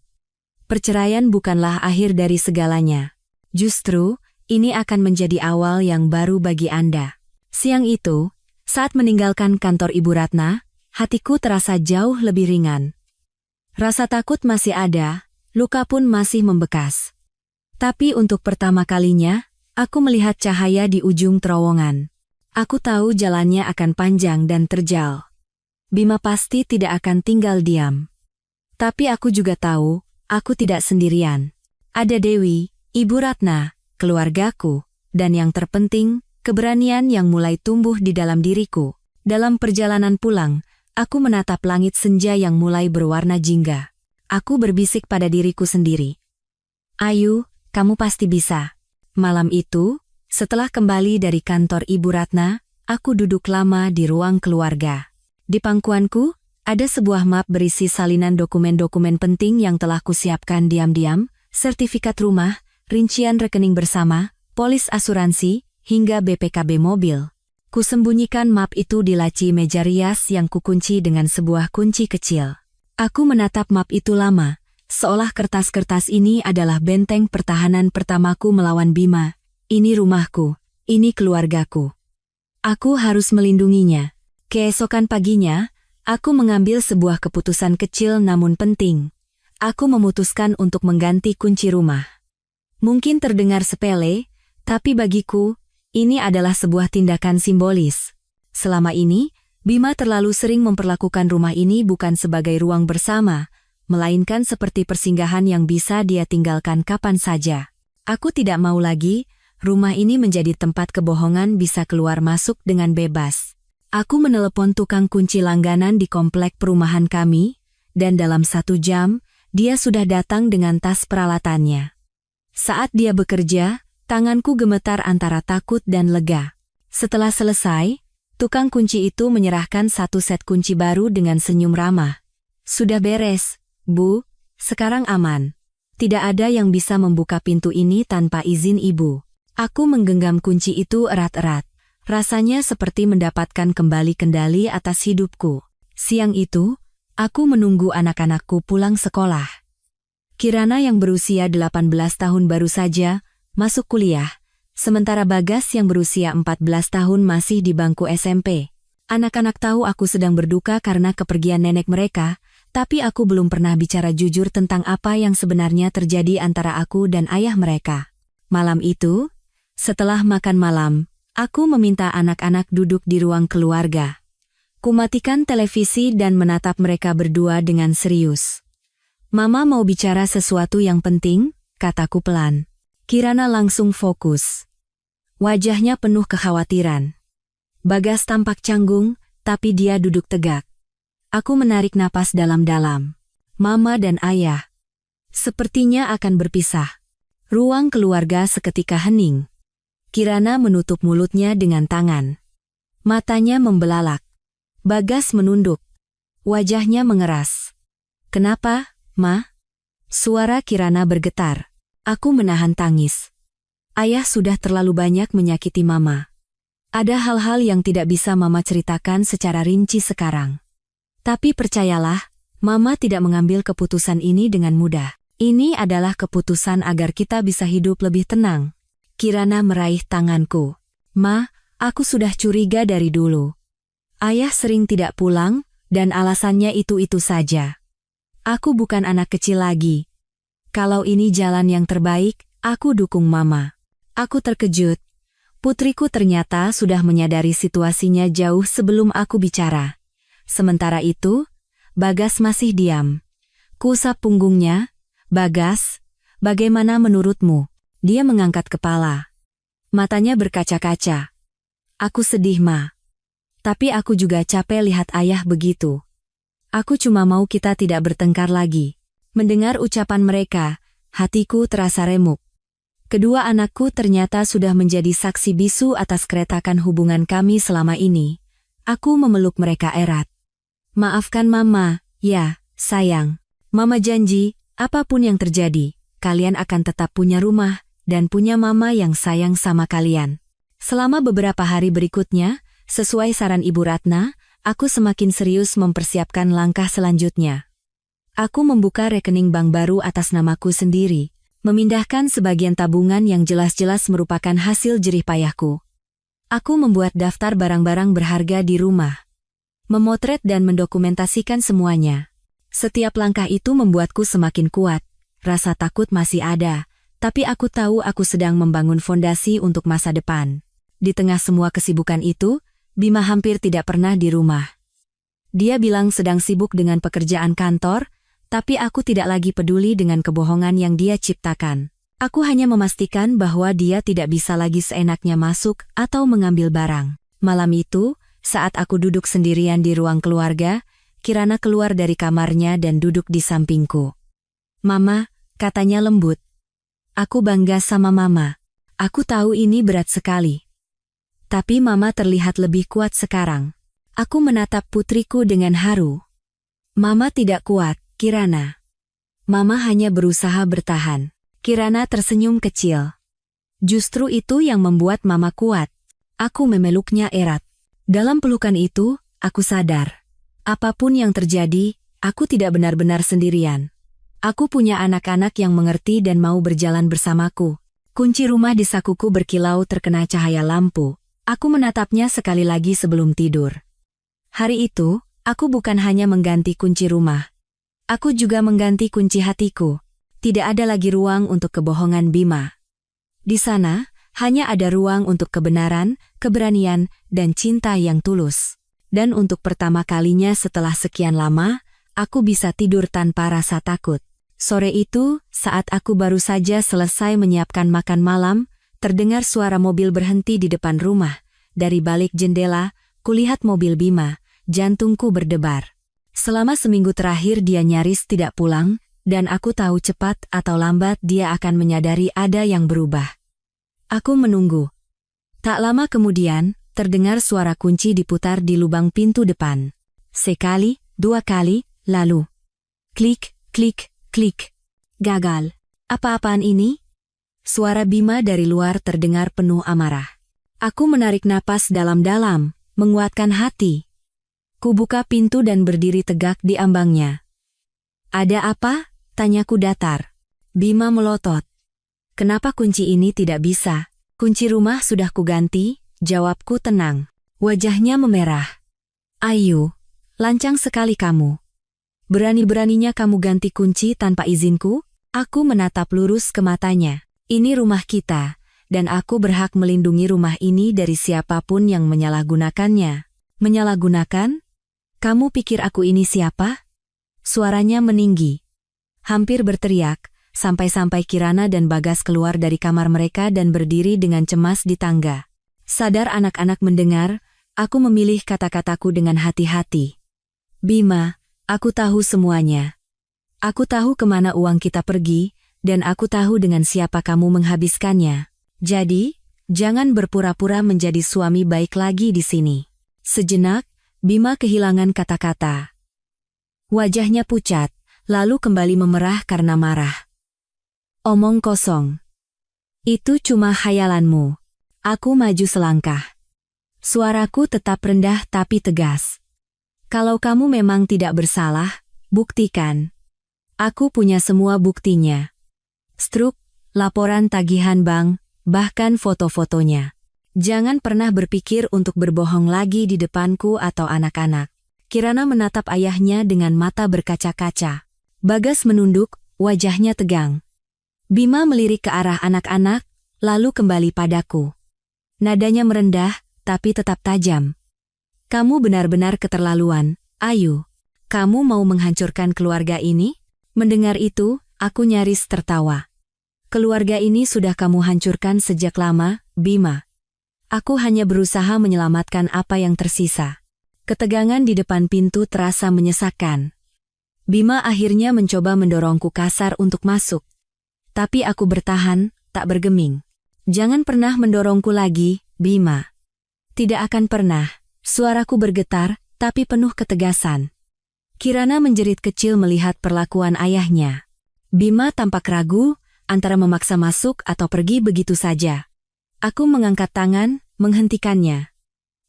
Perceraian bukanlah akhir dari segalanya. Justru, ini akan menjadi awal yang baru bagi Anda. Siang itu, saat meninggalkan kantor Ibu Ratna, hatiku terasa jauh lebih ringan. Rasa takut masih ada, luka pun masih membekas. Tapi untuk pertama kalinya, aku melihat cahaya di ujung terowongan. Aku tahu jalannya akan panjang dan terjal. Bima pasti tidak akan tinggal diam. Tapi aku juga tahu, aku tidak sendirian. Ada Dewi, Ibu Ratna, keluargaku, dan yang terpenting, keberanian yang mulai tumbuh di dalam diriku. Dalam perjalanan pulang, aku menatap langit senja yang mulai berwarna jingga. Aku berbisik pada diriku sendiri. Ayu, kamu pasti bisa. Malam itu, setelah kembali dari kantor Ibu Ratna, aku duduk lama di ruang keluarga. Di pangkuanku, ada sebuah map berisi salinan dokumen-dokumen penting yang telah kusiapkan diam-diam, sertifikat rumah, rincian rekening bersama, polis asuransi, hingga BPKB mobil. Kusembunyikan map itu di laci meja rias yang kukunci dengan sebuah kunci kecil. Aku menatap map itu lama, seolah kertas-kertas ini adalah benteng pertahanan pertamaku melawan Bima. Ini rumahku, ini keluargaku. Aku harus melindunginya. Keesokan paginya, aku mengambil sebuah keputusan kecil namun penting. Aku memutuskan untuk mengganti kunci rumah. Mungkin terdengar sepele, tapi bagiku, ini adalah sebuah tindakan simbolis. Selama ini, Bima terlalu sering memperlakukan rumah ini bukan sebagai ruang bersama, melainkan seperti persinggahan yang bisa dia tinggalkan kapan saja. Aku tidak mau lagi, rumah ini menjadi tempat kebohongan bisa keluar masuk dengan bebas. Aku menelepon tukang kunci langganan di komplek perumahan kami, dan dalam 1 jam, dia sudah datang dengan tas peralatannya. Saat dia bekerja, tanganku gemetar antara takut dan lega. Setelah selesai, tukang kunci itu menyerahkan 1 set kunci baru dengan senyum ramah. Sudah beres, Bu, sekarang aman. Tidak ada yang bisa membuka pintu ini tanpa izin Ibu. Aku menggenggam kunci itu erat-erat. Rasanya seperti mendapatkan kembali kendali atas hidupku. Siang itu, aku menunggu anak-anakku pulang sekolah. Kirana yang berusia 18 tahun baru saja masuk kuliah, sementara Bagas yang berusia 14 tahun masih di bangku SMP. Anak-anak tahu aku sedang berduka karena kepergian nenek mereka, Tapi aku belum pernah bicara jujur tentang apa yang sebenarnya terjadi antara aku dan ayah mereka. Malam itu, setelah makan malam, aku meminta anak-anak duduk di ruang keluarga. Kumatikan televisi dan menatap mereka berdua dengan serius. Mama mau bicara sesuatu yang penting, kataku pelan. Kirana langsung fokus. Wajahnya penuh kekhawatiran. Bagas tampak canggung, tapi dia duduk tegak. Aku menarik napas dalam-dalam. Mama dan ayah sepertinya akan berpisah. Ruang keluarga seketika hening. Kirana menutup mulutnya dengan tangan. Matanya membelalak. Bagas menunduk. Wajahnya mengeras. Kenapa, Ma? Suara Kirana bergetar. Aku menahan tangis. Ayah sudah terlalu banyak menyakiti Mama. Ada hal-hal yang tidak bisa Mama ceritakan secara rinci sekarang. Tapi percayalah, Mama tidak mengambil keputusan ini dengan mudah. Ini adalah keputusan agar kita bisa hidup lebih tenang. Kirana meraih tanganku. Ma, aku sudah curiga dari dulu. Ayah sering tidak pulang, dan alasannya itu-itu saja. Aku bukan anak kecil lagi. Kalau ini jalan yang terbaik, aku dukung Mama. Aku terkejut. Putriku ternyata sudah menyadari situasinya jauh sebelum aku bicara. Sementara itu, Bagas masih diam. Kuusap punggungnya. Bagas, bagaimana menurutmu? Dia mengangkat kepala. Matanya berkaca-kaca. Aku sedih, Ma. Tapi aku juga capek lihat ayah begitu. Aku cuma mau kita tidak bertengkar lagi. Mendengar ucapan mereka, hatiku terasa remuk. Kedua anakku ternyata sudah menjadi saksi bisu atas keretakan hubungan kami selama ini. Aku memeluk mereka erat. Maafkan Mama, ya, sayang. Mama janji, apapun yang terjadi, kalian akan tetap punya rumah, dan punya Mama yang sayang sama kalian. Selama beberapa hari berikutnya, sesuai saran Ibu Ratna, aku semakin serius mempersiapkan langkah selanjutnya. Aku membuka rekening bank baru atas namaku sendiri, memindahkan sebagian tabungan yang jelas-jelas merupakan hasil jerih payahku. Aku membuat daftar barang-barang berharga di rumah. Memotret dan mendokumentasikan semuanya. Setiap langkah itu membuatku semakin kuat. Rasa takut masih ada, tapi aku tahu aku sedang membangun fondasi untuk masa depan. Di tengah semua kesibukan itu, Bima hampir tidak pernah di rumah. Dia bilang sedang sibuk dengan pekerjaan kantor, tapi aku tidak lagi peduli dengan kebohongan yang dia ciptakan. Aku hanya memastikan bahwa dia tidak bisa lagi seenaknya masuk atau mengambil barang. Malam itu, saat aku duduk sendirian di ruang keluarga, Kirana keluar dari kamarnya dan duduk di sampingku. Mama, katanya lembut. Aku bangga sama Mama. Aku tahu ini berat sekali. Tapi Mama terlihat lebih kuat sekarang. Aku menatap putriku dengan haru. Mama tidak kuat, Kirana. Mama hanya berusaha bertahan. Kirana tersenyum kecil. Justru itu yang membuat Mama kuat. Aku memeluknya erat. Dalam pelukan itu, aku sadar. Apapun yang terjadi, aku tidak benar-benar sendirian. Aku punya anak-anak yang mengerti dan mau berjalan bersamaku. Kunci rumah di sakuku berkilau terkena cahaya lampu. Aku menatapnya sekali lagi sebelum tidur. Hari itu, aku bukan hanya mengganti kunci rumah. Aku juga mengganti kunci hatiku. Tidak ada lagi ruang untuk kebohongan Bima. Di sana, hanya ada ruang untuk kebenaran, keberanian, dan cinta yang tulus. Dan untuk pertama kalinya setelah sekian lama, aku bisa tidur tanpa rasa takut. Sore itu, saat aku baru saja selesai menyiapkan makan malam, terdengar suara mobil berhenti di depan rumah. Dari balik jendela, kulihat mobil Bima, jantungku berdebar. Selama seminggu terakhir dia nyaris tidak pulang, dan aku tahu cepat atau lambat dia akan menyadari ada yang berubah. Aku menunggu. Tak lama kemudian, terdengar suara kunci diputar di lubang pintu depan. Sekali, dua kali, lalu. Klik, klik, klik. Gagal. Apa-apaan ini? Suara Bima dari luar terdengar penuh amarah. Aku menarik napas dalam-dalam, menguatkan hati. Kubuka pintu dan berdiri tegak di ambangnya. Ada apa? Tanyaku datar. Bima melotot. Kenapa kunci ini tidak bisa? Kunci rumah sudah kuganti, jawabku tenang. Wajahnya memerah. Ayu, lancang sekali kamu. Berani-beraninya kamu ganti kunci tanpa izinku? Aku menatap lurus ke matanya. Ini rumah kita, dan aku berhak melindungi rumah ini dari siapapun yang menyalahgunakannya. Menyalahgunakan? Kamu pikir aku ini siapa? Suaranya meninggi. Hampir berteriak, sampai-sampai Kirana dan Bagas keluar dari kamar mereka dan berdiri dengan cemas di tangga. Sadar anak-anak mendengar, aku memilih kata-kataku dengan hati-hati. Bima, aku tahu semuanya. Aku tahu kemana uang kita pergi, dan aku tahu dengan siapa kamu menghabiskannya. Jadi, jangan berpura-pura menjadi suami baik lagi di sini. Sejenak, Bima kehilangan kata-kata. Wajahnya pucat, lalu kembali memerah karena marah. Omong kosong. Itu cuma khayalanmu. Aku maju selangkah. Suaraku tetap rendah tapi tegas. Kalau kamu memang tidak bersalah, buktikan. Aku punya semua buktinya. Struk, laporan tagihan bank, bahkan foto-fotonya. Jangan pernah berpikir untuk berbohong lagi di depanku atau anak-anak. Kirana menatap ayahnya dengan mata berkaca-kaca. Bagas menunduk, wajahnya tegang. Bima melirik ke arah anak-anak, lalu kembali padaku. Nadanya merendah, tapi tetap tajam. Kamu benar-benar keterlaluan, Ayu. Kamu mau menghancurkan keluarga ini? Mendengar itu, aku nyaris tertawa. Keluarga ini sudah kamu hancurkan sejak lama, Bima. Aku hanya berusaha menyelamatkan apa yang tersisa. Ketegangan di depan pintu terasa menyesakkan. Bima akhirnya mencoba mendorongku kasar untuk masuk. Tapi aku bertahan, tak bergeming. Jangan pernah mendorongku lagi, Bima. Tidak akan pernah. Suaraku bergetar, tapi penuh ketegasan. Kirana menjerit kecil melihat perlakuan ayahnya. Bima tampak ragu, antara memaksa masuk atau pergi begitu saja. Aku mengangkat tangan, menghentikannya.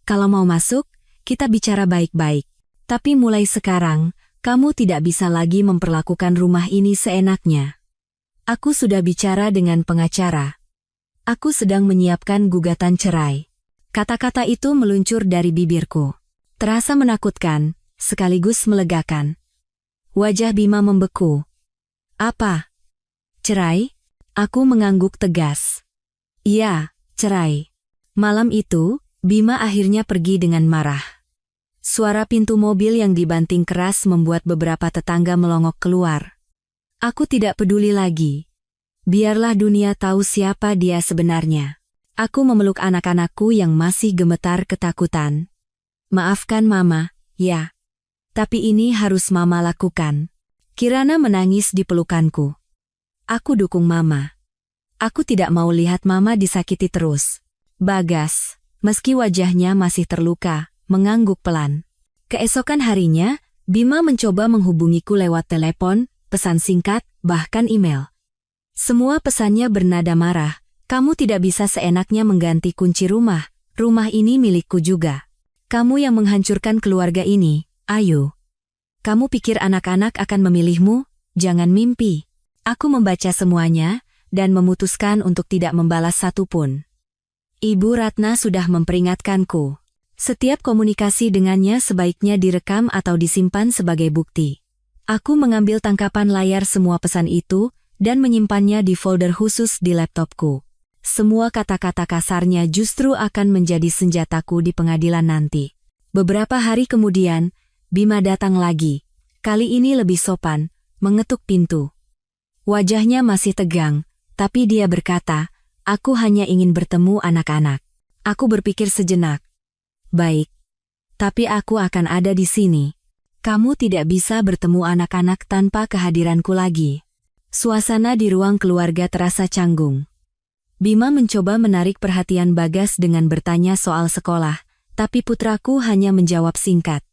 Kalau mau masuk, kita bicara baik-baik. Tapi mulai sekarang, kamu tidak bisa lagi memperlakukan rumah ini seenaknya. Aku sudah bicara dengan pengacara. Aku sedang menyiapkan gugatan cerai. Kata-kata itu meluncur dari bibirku. Terasa menakutkan, sekaligus melegakan. Wajah Bima membeku. Apa? Cerai? Aku mengangguk tegas. Iya, cerai. Malam itu, Bima akhirnya pergi dengan marah. Suara pintu mobil yang dibanting keras membuat beberapa tetangga melongok keluar. Aku tidak peduli lagi. Biarlah dunia tahu siapa dia sebenarnya. Aku memeluk anak-anakku yang masih gemetar ketakutan. Maafkan Mama, ya. Tapi ini harus Mama lakukan. Kirana menangis di pelukanku. Aku dukung Mama. Aku tidak mau lihat Mama disakiti terus. Bagas, meski wajahnya masih terluka, mengangguk pelan. Keesokan harinya, Bima mencoba menghubungiku lewat telepon, pesan singkat, bahkan email. Semua pesannya bernada marah. Kamu tidak bisa seenaknya mengganti kunci rumah. Rumah ini milikku juga. Kamu yang menghancurkan keluarga ini, Ayu. Kamu pikir anak-anak akan memilihmu? Jangan mimpi. Aku membaca semuanya, dan memutuskan untuk tidak membalas satupun. Ibu Ratna sudah memperingatkanku. Setiap komunikasi dengannya sebaiknya direkam atau disimpan sebagai bukti. Aku mengambil tangkapan layar semua pesan itu, dan menyimpannya di folder khusus di laptopku. Semua kata-kata kasarnya justru akan menjadi senjataku di pengadilan nanti. Beberapa hari kemudian, Bima datang lagi. Kali ini lebih sopan, mengetuk pintu. Wajahnya masih tegang, tapi dia berkata, aku hanya ingin bertemu anak-anak. Aku berpikir sejenak. Baik. Tapi aku akan ada di sini. Kamu tidak bisa bertemu anak-anak tanpa kehadiranku lagi. Suasana di ruang keluarga terasa canggung. Bima mencoba menarik perhatian Bagas dengan bertanya soal sekolah, tapi putraku hanya menjawab singkat.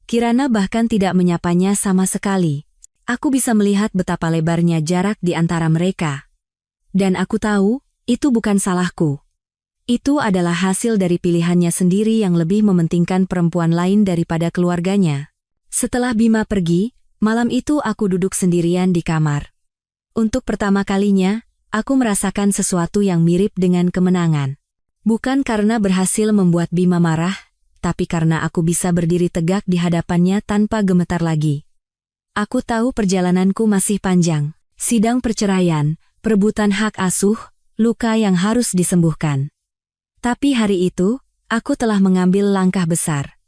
Kirana bahkan tidak menyapanya sama sekali. Aku bisa melihat betapa lebarnya jarak di antara mereka. Dan aku tahu, itu bukan salahku. Itu adalah hasil dari pilihannya sendiri yang lebih mementingkan perempuan lain daripada keluarganya. Setelah Bima pergi, malam itu aku duduk sendirian di kamar. Untuk pertama kalinya, aku merasakan sesuatu yang mirip dengan kemenangan. Bukan karena berhasil membuat Bima marah, tapi karena aku bisa berdiri tegak di hadapannya tanpa gemetar lagi. Aku tahu perjalananku masih panjang. Sidang perceraian, perebutan hak asuh, luka yang harus disembuhkan. Tapi hari itu, aku telah mengambil langkah besar.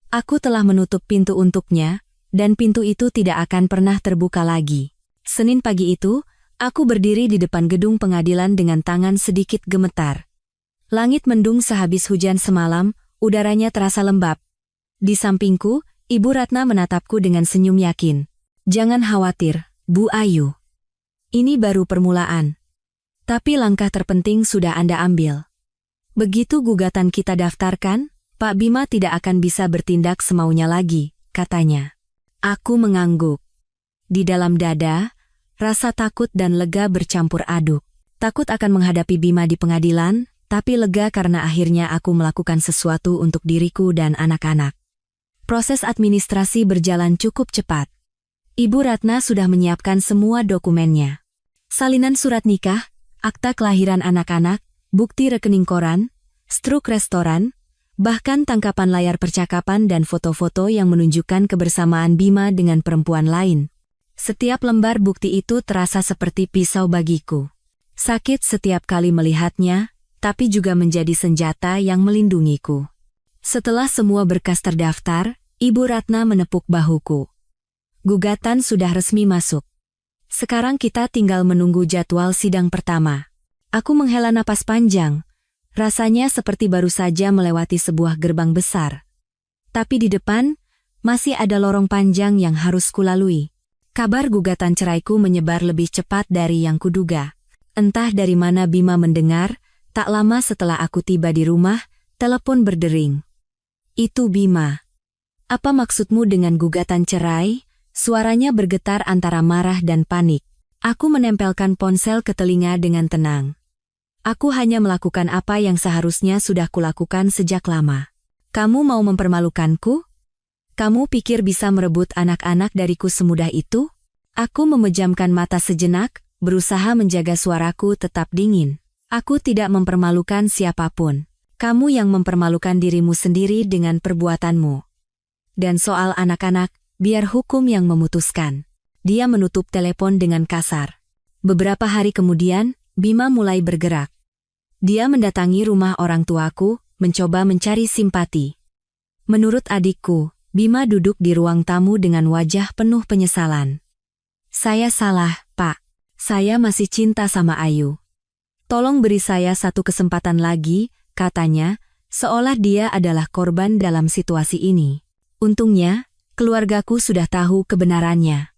Aku telah menutup pintu untuknya, dan pintu itu tidak akan pernah terbuka lagi. Senin pagi itu, aku berdiri di depan gedung pengadilan dengan tangan sedikit gemetar. Langit mendung sehabis hujan semalam, udaranya terasa lembab. Di sampingku, Ibu Ratna menatapku dengan senyum yakin. Jangan khawatir, Bu Ayu. Ini baru permulaan. Tapi langkah terpenting sudah Anda ambil. Begitu gugatan kita daftarkan, Pak Bima tidak akan bisa bertindak semaunya lagi, katanya. Aku mengangguk. Di dalam dada, rasa takut dan lega bercampur aduk. Takut akan menghadapi Bima di pengadilan, tapi lega karena akhirnya aku melakukan sesuatu untuk diriku dan anak-anak. Proses administrasi berjalan cukup cepat. Ibu Ratna sudah menyiapkan semua dokumennya. Salinan surat nikah, akta kelahiran anak-anak, bukti rekening koran, struk restoran, bahkan tangkapan layar percakapan dan foto-foto yang menunjukkan kebersamaan Bima dengan perempuan lain. Setiap lembar bukti itu terasa seperti pisau bagiku. Sakit setiap kali melihatnya, tapi juga menjadi senjata yang melindungiku. Setelah semua berkas terdaftar, Ibu Ratna menepuk bahuku. Gugatan sudah resmi masuk. Sekarang kita tinggal menunggu jadwal sidang pertama. Aku menghela napas panjang. Rasanya seperti baru saja melewati sebuah gerbang besar. Tapi di depan, masih ada lorong panjang yang harus kulalui. Kabar gugatan ceraiku menyebar lebih cepat dari yang kuduga. Entah dari mana Bima mendengar, tak lama setelah aku tiba di rumah, telepon berdering. Itu Bima. Apa maksudmu dengan gugatan cerai? Suaranya bergetar antara marah dan panik. Aku menempelkan ponsel ke telinga dengan tenang. Aku hanya melakukan apa yang seharusnya sudah kulakukan sejak lama. Kamu mau mempermalukanku? Kamu pikir bisa merebut anak-anak dariku semudah itu? Aku memejamkan mata sejenak, berusaha menjaga suaraku tetap dingin. Aku tidak mempermalukan siapapun. Kamu yang mempermalukan dirimu sendiri dengan perbuatanmu. Dan soal anak-anak, biar hukum yang memutuskan. Dia menutup telepon dengan kasar. Beberapa hari kemudian, Bima mulai bergerak. Dia mendatangi rumah orang tuaku, mencoba mencari simpati. Menurut adikku, Bima duduk di ruang tamu dengan wajah penuh penyesalan. Saya salah, Pak. Saya masih cinta sama Ayu. Tolong beri saya satu kesempatan lagi, katanya, seolah dia adalah korban dalam situasi ini. Untungnya, keluargaku sudah tahu kebenarannya.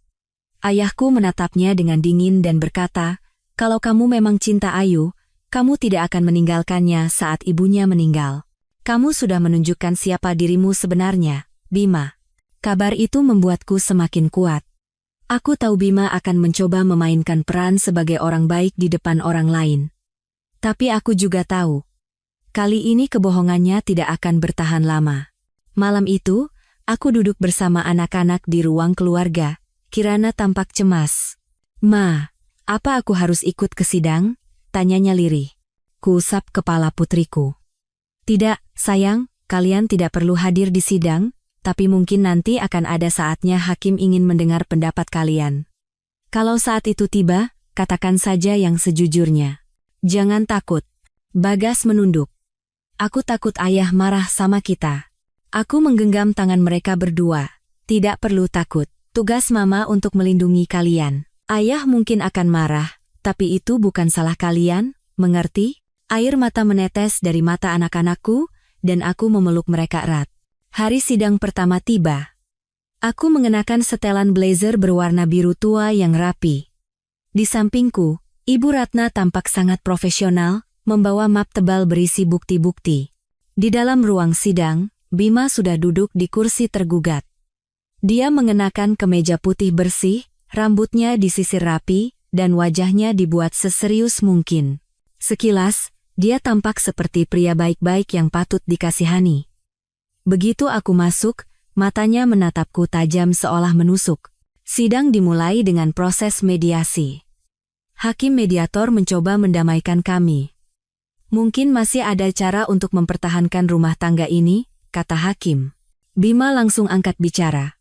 Ayahku menatapnya dengan dingin dan berkata, kalau kamu memang cinta Ayu, kamu tidak akan meninggalkannya saat ibunya meninggal. Kamu sudah menunjukkan siapa dirimu sebenarnya, Bima. Kabar itu membuatku semakin kuat. Aku tahu Bima akan mencoba memainkan peran sebagai orang baik di depan orang lain. Tapi aku juga tahu, kali ini kebohongannya tidak akan bertahan lama. Malam itu, aku duduk bersama anak-anak di ruang keluarga. Kirana tampak cemas. Ma, apa aku harus ikut ke sidang? Tanyanya lirih. Kuusap kepala putriku. Tidak, sayang, kalian tidak perlu hadir di sidang, tapi mungkin nanti akan ada saatnya hakim ingin mendengar pendapat kalian. Kalau saat itu tiba, katakan saja yang sejujurnya. Jangan takut. Bagas menunduk. Aku takut ayah marah sama kita. Aku menggenggam tangan mereka berdua. Tidak perlu takut. Tugas mama untuk melindungi kalian. Ayah mungkin akan marah, tapi itu bukan salah kalian, mengerti? Air mata menetes dari mata anak-anakku, dan aku memeluk mereka erat. Hari sidang pertama tiba. Aku mengenakan setelan blazer berwarna biru tua yang rapi. Di sampingku, Ibu Ratna tampak sangat profesional, membawa map tebal berisi bukti-bukti. Di dalam ruang sidang, Bima sudah duduk di kursi tergugat. Dia mengenakan kemeja putih bersih, rambutnya disisir rapi, dan wajahnya dibuat seserius mungkin. Sekilas, dia tampak seperti pria baik-baik yang patut dikasihani. Begitu aku masuk, matanya menatapku tajam seolah menusuk. Sidang dimulai dengan proses mediasi. Hakim mediator mencoba mendamaikan kami. Mungkin masih ada cara untuk mempertahankan rumah tangga ini, kata hakim. Bima langsung angkat bicara.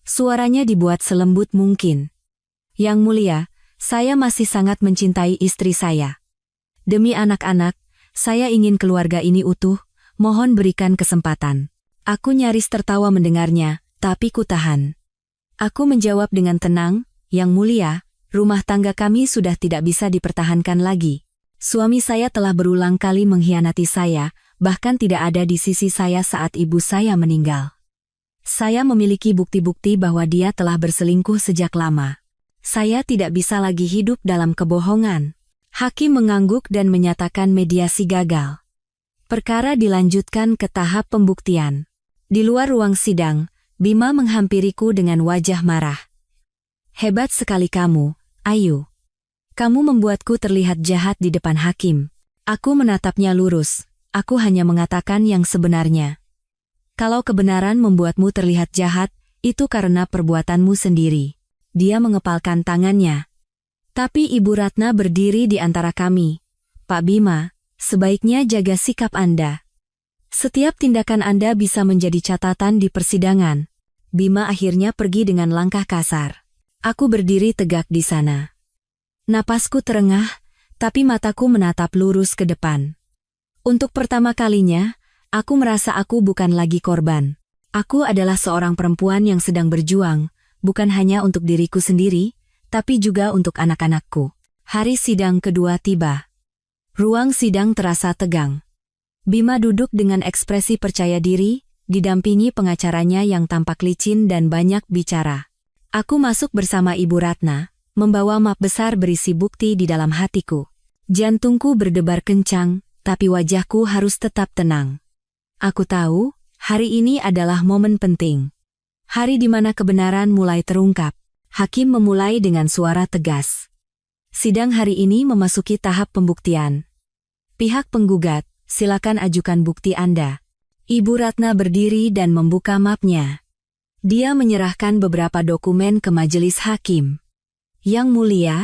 Suaranya dibuat selembut mungkin. Yang mulia, saya masih sangat mencintai istri saya. Demi anak-anak, saya ingin keluarga ini utuh, mohon berikan kesempatan. Aku nyaris tertawa mendengarnya, tapi kutahan. Aku menjawab dengan tenang, Yang mulia, rumah tangga kami sudah tidak bisa dipertahankan lagi. Suami saya telah berulang kali mengkhianati saya, bahkan tidak ada di sisi saya saat ibu saya meninggal. Saya memiliki bukti-bukti bahwa dia telah berselingkuh sejak lama. Saya tidak bisa lagi hidup dalam kebohongan. Hakim mengangguk dan menyatakan mediasi gagal. Perkara dilanjutkan ke tahap pembuktian. Di luar ruang sidang, Bima menghampiriku dengan wajah marah. Hebat sekali kamu, Ayu. Kamu membuatku terlihat jahat di depan hakim. Aku menatapnya lurus. Aku hanya mengatakan yang sebenarnya. Kalau kebenaran membuatmu terlihat jahat, itu karena perbuatanmu sendiri. Dia mengepalkan tangannya. Tapi Ibu Ratna berdiri di antara kami. Pak Bima, sebaiknya jaga sikap Anda. Setiap tindakan Anda bisa menjadi catatan di persidangan. Bima akhirnya pergi dengan langkah kasar. Aku berdiri tegak di sana. Napasku terengah, tapi mataku menatap lurus ke depan. Untuk pertama kalinya, aku merasa aku bukan lagi korban. Aku adalah seorang perempuan yang sedang berjuang, bukan hanya untuk diriku sendiri, tapi juga untuk anak-anakku. Hari sidang kedua tiba. Ruang sidang terasa tegang. Bima duduk dengan ekspresi percaya diri, didampingi pengacaranya yang tampak licin dan banyak bicara. Aku masuk bersama Ibu Ratna, membawa map besar berisi bukti di dalam hatiku. Jantungku berdebar kencang, tapi wajahku harus tetap tenang. Aku tahu, hari ini adalah momen penting. Hari di mana kebenaran mulai terungkap. Hakim memulai dengan suara tegas. Sidang hari ini memasuki tahap pembuktian. Pihak penggugat, silakan ajukan bukti Anda. Ibu Ratna berdiri dan membuka mapnya. Dia menyerahkan beberapa dokumen ke majelis hakim. Yang mulia,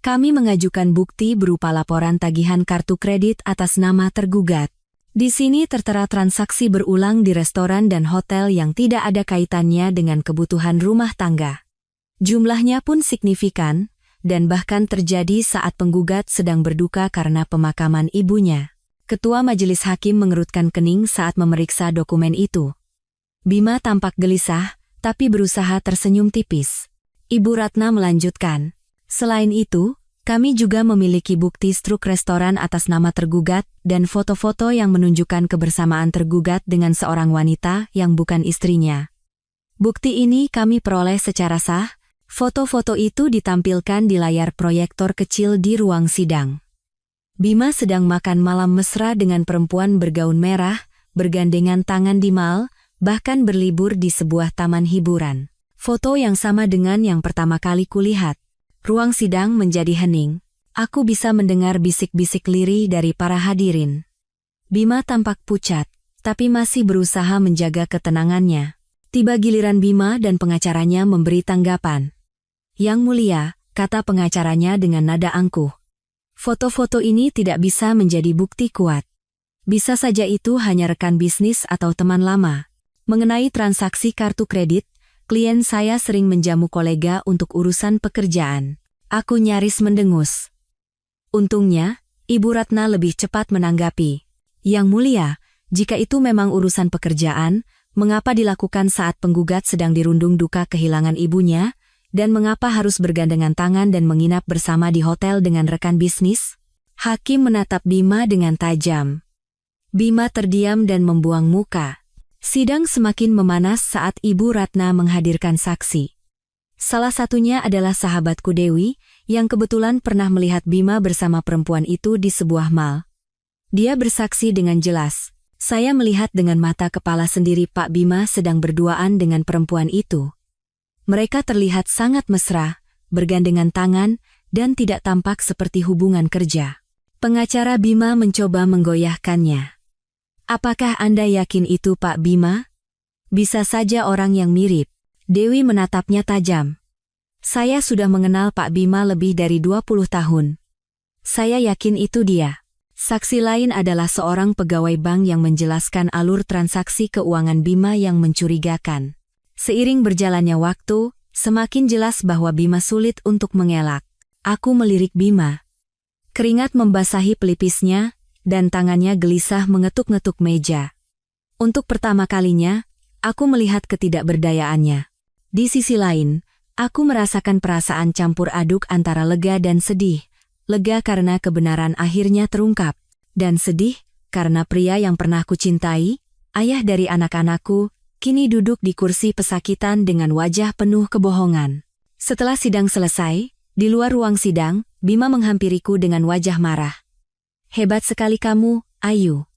kami mengajukan bukti berupa laporan tagihan kartu kredit atas nama tergugat. Di sini tertera transaksi berulang di restoran dan hotel yang tidak ada kaitannya dengan kebutuhan rumah tangga. Jumlahnya pun signifikan, dan bahkan terjadi saat penggugat sedang berduka karena pemakaman ibunya. Ketua majelis hakim mengerutkan kening saat memeriksa dokumen itu. Bima tampak gelisah, tapi berusaha tersenyum tipis. Ibu Ratna melanjutkan. Selain itu, kami juga memiliki bukti struk restoran atas nama tergugat dan foto-foto yang menunjukkan kebersamaan tergugat dengan seorang wanita yang bukan istrinya. Bukti ini kami peroleh secara sah, foto-foto itu ditampilkan di layar proyektor kecil di ruang sidang. Bima sedang makan malam mesra dengan perempuan bergaun merah, bergandengan tangan di mal, bahkan berlibur di sebuah taman hiburan. Foto yang sama dengan yang pertama kali kulihat. Ruang sidang menjadi hening. Aku bisa mendengar bisik-bisik lirih dari para hadirin. Bima tampak pucat, tapi masih berusaha menjaga ketenangannya. Tiba giliran Bima dan pengacaranya memberi tanggapan. Yang mulia, kata pengacaranya dengan nada angkuh. Foto-foto ini tidak bisa menjadi bukti kuat. Bisa saja itu hanya rekan bisnis atau teman lama. Mengenai transaksi kartu kredit, klien saya sering menjamu kolega untuk urusan pekerjaan. Aku nyaris mendengus. Untungnya, Ibu Ratna lebih cepat menanggapi. Yang mulia, jika itu memang urusan pekerjaan, mengapa dilakukan saat penggugat sedang dirundung duka kehilangan ibunya, dan mengapa harus bergandengan tangan dan menginap bersama di hotel dengan rekan bisnis? Hakim menatap Bima dengan tajam. Bima terdiam dan membuang muka. Sidang semakin memanas saat Ibu Ratna menghadirkan saksi. Salah satunya adalah sahabatku Dewi, yang kebetulan pernah melihat Bima bersama perempuan itu di sebuah mal. Dia bersaksi dengan jelas, saya melihat dengan mata kepala sendiri Pak Bima sedang berduaan dengan perempuan itu. Mereka terlihat sangat mesra, bergandengan tangan, dan tidak tampak seperti hubungan kerja. Pengacara Bima mencoba menggoyahkannya. Apakah Anda yakin itu Pak Bima? Bisa saja orang yang mirip. Dewi menatapnya tajam. Saya sudah mengenal Pak Bima lebih dari 20 tahun. Saya yakin itu dia. Saksi lain adalah seorang pegawai bank yang menjelaskan alur transaksi keuangan Bima yang mencurigakan. Seiring berjalannya waktu, semakin jelas bahwa Bima sulit untuk mengelak. Aku melirik Bima. Keringat membasahi pelipisnya, dan tangannya gelisah mengetuk-ngetuk meja. Untuk pertama kalinya, aku melihat ketidakberdayaannya. Di sisi lain, aku merasakan perasaan campur aduk antara lega dan sedih. Lega karena kebenaran akhirnya terungkap, dan sedih karena pria yang pernah kucintai, ayah dari anak-anakku, kini duduk di kursi pesakitan dengan wajah penuh kebohongan. Setelah sidang selesai, di luar ruang sidang, Bima menghampiriku dengan wajah marah. Hebat sekali kamu, Ayu.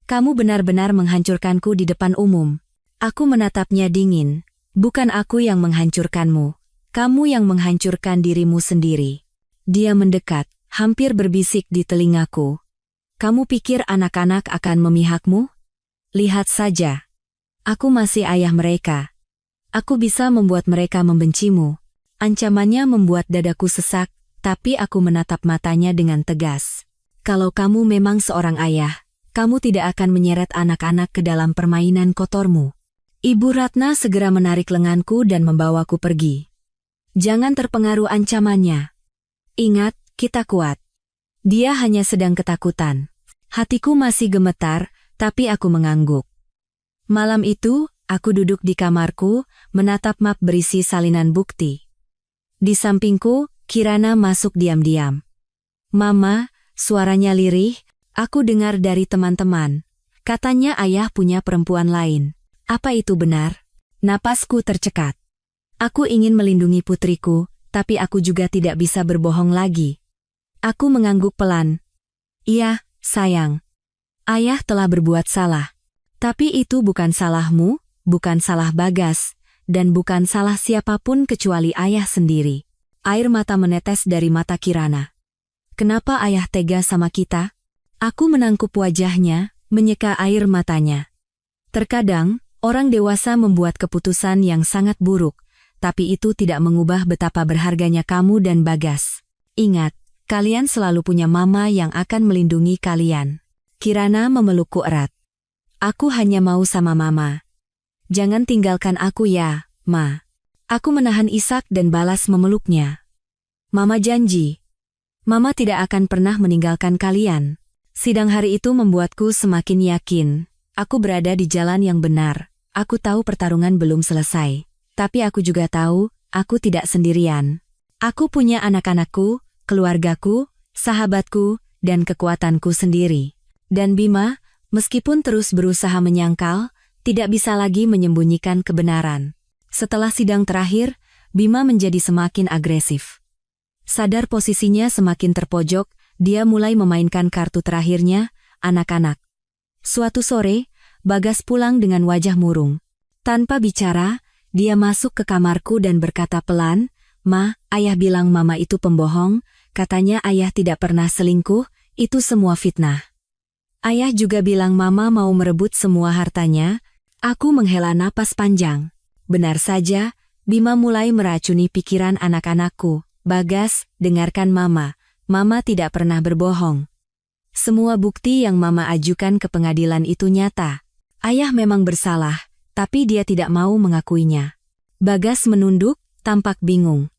Kamu benar-benar menghancurkanku di depan umum. Aku menatapnya dingin. Bukan aku yang menghancurkanmu. Kamu yang menghancurkan dirimu sendiri. Dia mendekat, hampir berbisik di telingaku. Kamu pikir anak-anak akan memihakmu? Lihat saja. Aku masih ayah mereka. Aku bisa membuat mereka membencimu. Ancamannya membuat dadaku sesak, tapi aku menatap matanya dengan tegas. Kalau kamu memang seorang ayah, kamu tidak akan menyeret anak-anak ke dalam permainan kotormu. Ibu Ratna segera menarik lenganku dan membawaku pergi. Jangan terpengaruh ancamannya. Ingat, kita kuat. Dia hanya sedang ketakutan. Hatiku masih gemetar, tapi aku mengangguk. Malam itu, aku duduk di kamarku, menatap map berisi salinan bukti. Di sampingku, Kirana masuk diam-diam. Mama, suaranya lirih, aku dengar dari teman-teman. Katanya ayah punya perempuan lain. Apa itu benar? Napasku tercekat. Aku ingin melindungi putriku, tapi aku juga tidak bisa berbohong lagi. Aku mengangguk pelan. Iya, sayang. Ayah telah berbuat salah. Tapi itu bukan salahmu, bukan salah Bagas, dan bukan salah siapapun kecuali ayah sendiri. Air mata menetes dari mata Kirana. Kenapa ayah tega sama kita? Aku menangkup wajahnya, menyeka air matanya. Terkadang, orang dewasa membuat keputusan yang sangat buruk, tapi itu tidak mengubah betapa berharganya kamu dan Bagas. Ingat, kalian selalu punya mama yang akan melindungi kalian. Kirana memelukku erat. Aku hanya mau sama mama. Jangan tinggalkan aku ya, Ma. Aku menahan isak dan balas memeluknya. Mama janji. Mama tidak akan pernah meninggalkan kalian. Sidang hari itu membuatku semakin yakin. Aku berada di jalan yang benar. Aku tahu pertarungan belum selesai. Tapi aku juga tahu, aku tidak sendirian. Aku punya anak-anakku, keluargaku, sahabatku, dan kekuatanku sendiri. Dan Bima, meskipun terus berusaha menyangkal, tidak bisa lagi menyembunyikan kebenaran. Setelah sidang terakhir, Bima menjadi semakin agresif. Sadar posisinya semakin terpojok, dia mulai memainkan kartu terakhirnya, anak-anak. Suatu sore, Bagas pulang dengan wajah murung. Tanpa bicara, dia masuk ke kamarku dan berkata pelan, Ma, ayah bilang mama itu pembohong, katanya ayah tidak pernah selingkuh, itu semua fitnah. Ayah juga bilang mama mau merebut semua hartanya. Aku menghela napas panjang. Benar saja, Bima mulai meracuni pikiran anak-anakku. Bagas, dengarkan mama. Mama tidak pernah berbohong. Semua bukti yang mama ajukan ke pengadilan itu nyata. Ayah memang bersalah, tapi dia tidak mau mengakuinya. Bagas menunduk, tampak bingung.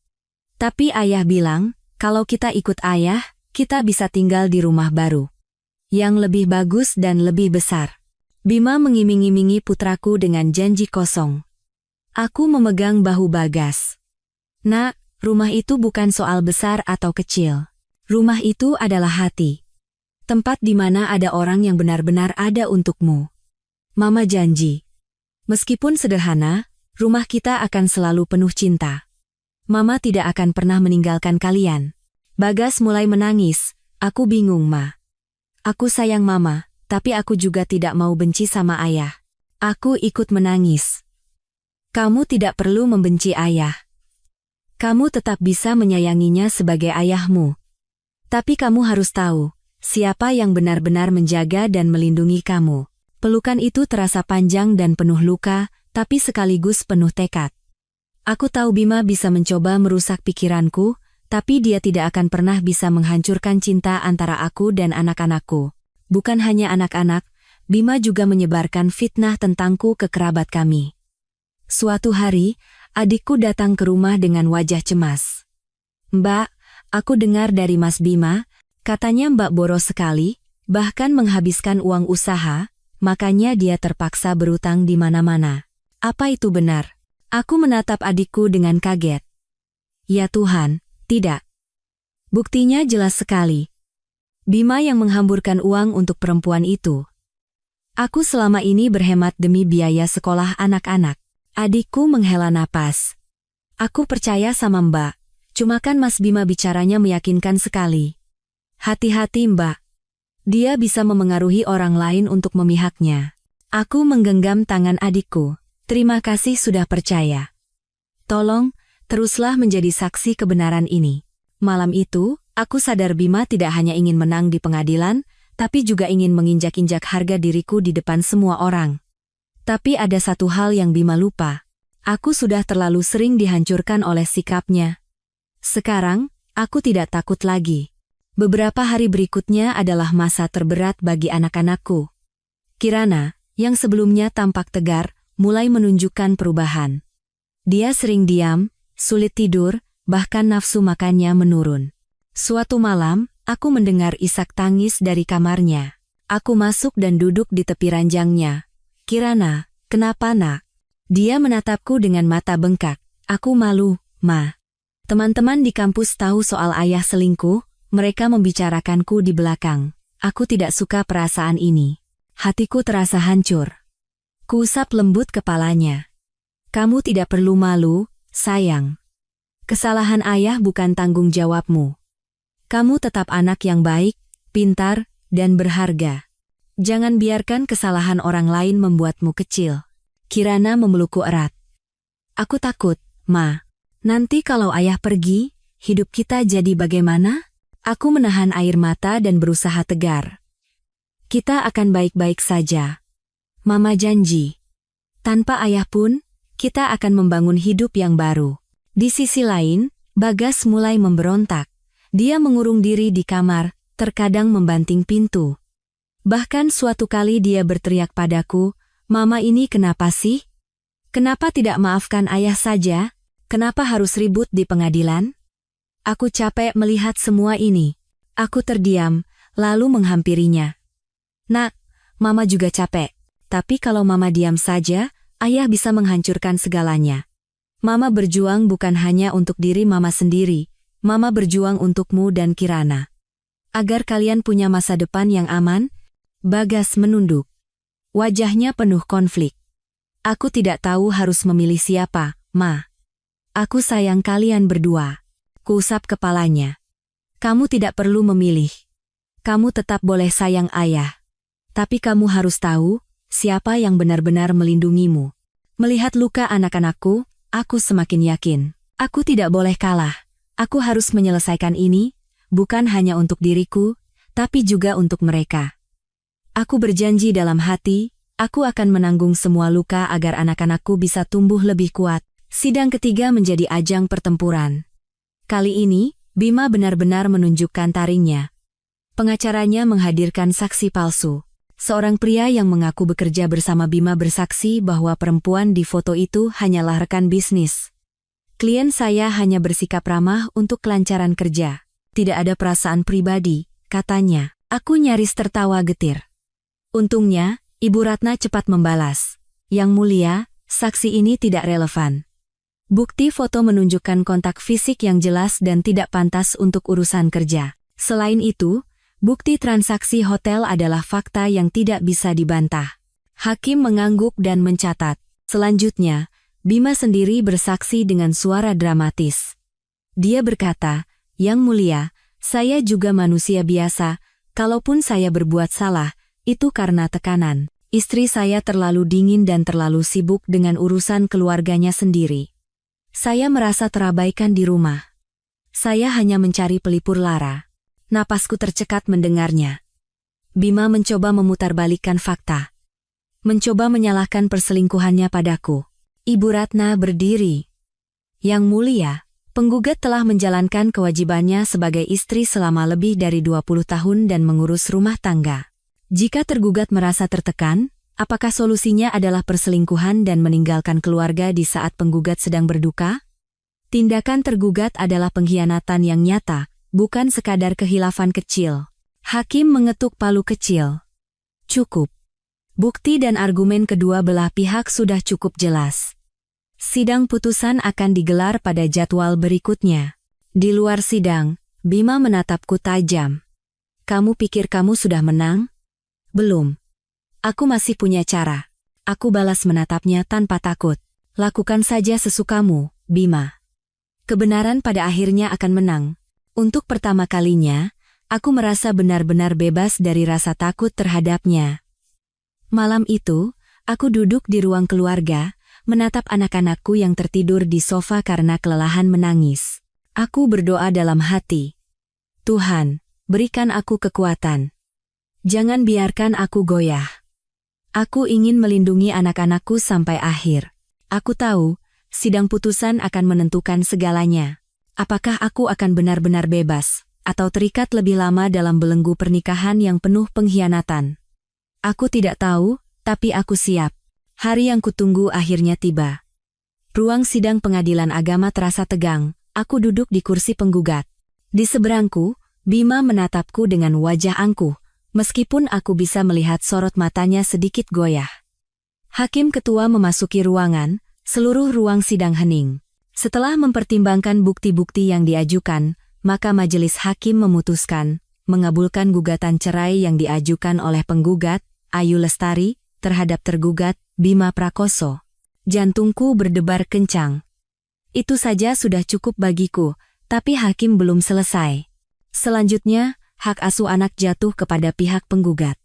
Tapi ayah bilang, kalau kita ikut ayah, kita bisa tinggal di rumah baru yang lebih bagus dan lebih besar. Bima mengiming-imingi putraku dengan janji kosong. Aku memegang bahu Bagas. Nak, rumah itu bukan soal besar atau kecil. Rumah itu adalah hati. Tempat di mana ada orang yang benar-benar ada untukmu. Mama janji. Meskipun sederhana, rumah kita akan selalu penuh cinta. Mama tidak akan pernah meninggalkan kalian. Bagas mulai menangis. Aku bingung, Ma. Aku sayang mama, tapi aku juga tidak mau benci sama ayah. Aku ikut menangis. Kamu tidak perlu membenci ayah. Kamu tetap bisa menyayanginya sebagai ayahmu. Tapi kamu harus tahu, siapa yang benar-benar menjaga dan melindungi kamu. Pelukan itu terasa panjang dan penuh luka, tapi sekaligus penuh tekad. Aku tahu Bima bisa mencoba merusak pikiranku, tapi dia tidak akan pernah bisa menghancurkan cinta antara aku dan anak-anakku. Bukan hanya anak-anak, Bima juga menyebarkan fitnah tentangku ke kerabat kami. Suatu hari, adikku datang ke rumah dengan wajah cemas. "Mbak, aku dengar dari Mas Bima, katanya Mbak boros sekali, bahkan menghabiskan uang usaha, makanya dia terpaksa berutang di mana-mana. Apa itu benar?" Aku menatap adikku dengan kaget. "Ya Tuhan, tidak. Buktinya jelas sekali. Bima yang menghamburkan uang untuk perempuan itu. Aku selama ini berhemat demi biaya sekolah anak-anak." Adikku menghela napas. "Aku percaya sama Mbak, cuma kan Mas Bima bicaranya meyakinkan sekali. Hati-hati Mbak. Dia bisa memengaruhi orang lain untuk memihaknya." Aku menggenggam tangan adikku. "Terima kasih sudah percaya. Tolong, teruslah menjadi saksi kebenaran ini." Malam itu, aku sadar Bima tidak hanya ingin menang di pengadilan, tapi juga ingin menginjak-injak harga diriku di depan semua orang. Tapi ada satu hal yang Bima lupa. Aku sudah terlalu sering dihancurkan oleh sikapnya. Sekarang, aku tidak takut lagi. Beberapa hari berikutnya adalah masa terberat bagi anak-anakku. Kirana, yang sebelumnya tampak tegar, mulai menunjukkan perubahan. Dia sering diam, sulit tidur, bahkan nafsu makannya menurun. Suatu malam, aku mendengar isak tangis dari kamarnya. Aku masuk dan duduk di tepi ranjangnya. "Kirana, kenapa nak?" Dia menatapku dengan mata bengkak. "Aku malu, Ma. Teman-teman di kampus tahu soal ayah selingkuh, mereka membicarakanku di belakang. Aku tidak suka perasaan ini." Hatiku terasa hancur. Kuusap lembut kepalanya. "Kamu tidak perlu malu, sayang. Kesalahan ayah bukan tanggung jawabmu. Kamu tetap anak yang baik, pintar, dan berharga. Jangan biarkan kesalahan orang lain membuatmu kecil." Kirana memelukku erat. "Aku takut, Ma. Nanti kalau ayah pergi, hidup kita jadi bagaimana?" Aku menahan air mata dan berusaha tegar. "Kita akan baik-baik saja. Mama janji. Tanpa ayah pun, kita akan membangun hidup yang baru." Di sisi lain, Bagas mulai memberontak. Dia mengurung diri di kamar, terkadang membanting pintu. Bahkan suatu kali dia berteriak padaku, "Mama ini kenapa sih? Kenapa tidak maafkan ayah saja? Kenapa harus ribut di pengadilan?" Aku capek melihat semua ini. Aku terdiam, lalu menghampirinya. "Nak, Mama juga capek. Tapi kalau Mama diam saja, ayah bisa menghancurkan segalanya. Mama berjuang bukan hanya untuk diri Mama sendiri, Mama berjuang untukmu dan Kirana. Agar kalian punya masa depan yang aman." Bagas menunduk. Wajahnya penuh konflik. "Aku tidak tahu harus memilih siapa, Ma. Aku sayang kalian berdua." Kuusap kepalanya. "Kamu tidak perlu memilih. Kamu tetap boleh sayang ayah. Tapi kamu harus tahu, siapa yang benar-benar melindungimu." Melihat luka anak-anakku, aku semakin yakin. Aku tidak boleh kalah. Aku harus menyelesaikan ini, bukan hanya untuk diriku, tapi juga untuk mereka. Aku berjanji dalam hati, aku akan menanggung semua luka agar anak-anakku bisa tumbuh lebih kuat. Sidang ketiga menjadi ajang pertempuran. Kali ini, Bima benar-benar menunjukkan taringnya. Pengacaranya menghadirkan saksi palsu. Seorang pria yang mengaku bekerja bersama Bima bersaksi bahwa perempuan di foto itu hanyalah rekan bisnis. "Klien saya hanya bersikap ramah untuk kelancaran kerja. Tidak ada perasaan pribadi," katanya. Aku nyaris tertawa getir. Untungnya, Ibu Ratna cepat membalas. "Yang mulia, saksi ini tidak relevan. Bukti foto menunjukkan kontak fisik yang jelas dan tidak pantas untuk urusan kerja. Selain itu, bukti transaksi hotel adalah fakta yang tidak bisa dibantah." Hakim mengangguk dan mencatat. Selanjutnya, Bima sendiri bersaksi dengan suara dramatis. Dia berkata, "Yang mulia, saya juga manusia biasa. Kalaupun saya berbuat salah, itu karena tekanan. Istri saya terlalu dingin dan terlalu sibuk dengan urusan keluarganya sendiri. Saya merasa terabaikan di rumah. Saya hanya mencari pelipur lara." Napasku tercekat mendengarnya. Bima mencoba memutarbalikkan fakta. Mencoba menyalahkan perselingkuhannya padaku. Ibu Ratna berdiri. "Yang mulia, penggugat telah menjalankan kewajibannya sebagai istri selama lebih dari 20 tahun dan mengurus rumah tangga. Jika tergugat merasa tertekan, Apakah solusinya adalah perselingkuhan dan meninggalkan keluarga di saat penggugat sedang berduka? Tindakan tergugat adalah pengkhianatan yang nyata, bukan sekadar khilafan kecil. Hakim mengetuk palu kecil. Cukup. Bukti dan argumen kedua belah pihak sudah cukup jelas. Sidang putusan akan digelar pada jadwal berikutnya. Di luar sidang, Bima menatapku tajam. Kamu pikir kamu sudah menang? Belum. Aku masih punya cara. Aku balas menatapnya tanpa takut. Lakukan saja sesukamu, Bima. Kebenaran pada akhirnya akan menang. Untuk pertama kalinya, aku merasa benar-benar bebas dari rasa takut terhadapnya. Malam itu, aku duduk di ruang keluarga, menatap anak-anakku yang tertidur di sofa karena kelelahan menangis. Aku berdoa dalam hati. Tuhan, berikan aku kekuatan. Jangan biarkan aku goyah. Aku ingin melindungi anak-anakku sampai akhir. Aku tahu, sidang putusan akan menentukan segalanya. Apakah aku akan benar-benar bebas, atau terikat lebih lama dalam belenggu pernikahan yang penuh pengkhianatan? Aku tidak tahu, tapi aku siap. Hari yang kutunggu akhirnya tiba. Ruang sidang pengadilan agama terasa tegang. Aku duduk di kursi penggugat. Di seberangku, Bima menatapku dengan wajah angkuh. Meskipun aku bisa melihat sorot matanya sedikit goyah. Hakim ketua memasuki ruangan, seluruh ruang sidang hening. Setelah mempertimbangkan bukti-bukti yang diajukan, maka majelis hakim memutuskan, mengabulkan gugatan cerai yang diajukan oleh penggugat, Ayu Lestari, terhadap tergugat, Bima Prakoso. Jantungku berdebar kencang. Itu saja sudah cukup bagiku, tapi hakim belum selesai. Selanjutnya, hak asuh anak jatuh kepada pihak penggugat.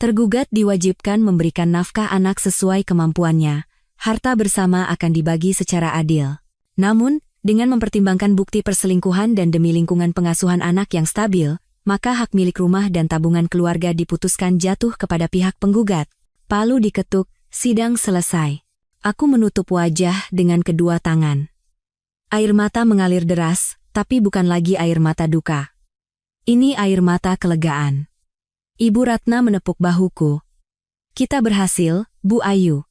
Tergugat diwajibkan memberikan nafkah anak sesuai kemampuannya. Harta bersama akan dibagi secara adil. Namun, dengan mempertimbangkan bukti perselingkuhan dan demi lingkungan pengasuhan anak yang stabil, maka hak milik rumah dan tabungan keluarga diputuskan jatuh kepada pihak penggugat. Palu diketuk, sidang selesai. Aku menutup wajah dengan kedua tangan. Air mata mengalir deras, tapi bukan lagi air mata duka. Ini air mata kelegaan. Ibu Ratna menepuk bahuku. Kita berhasil, Bu Ayu.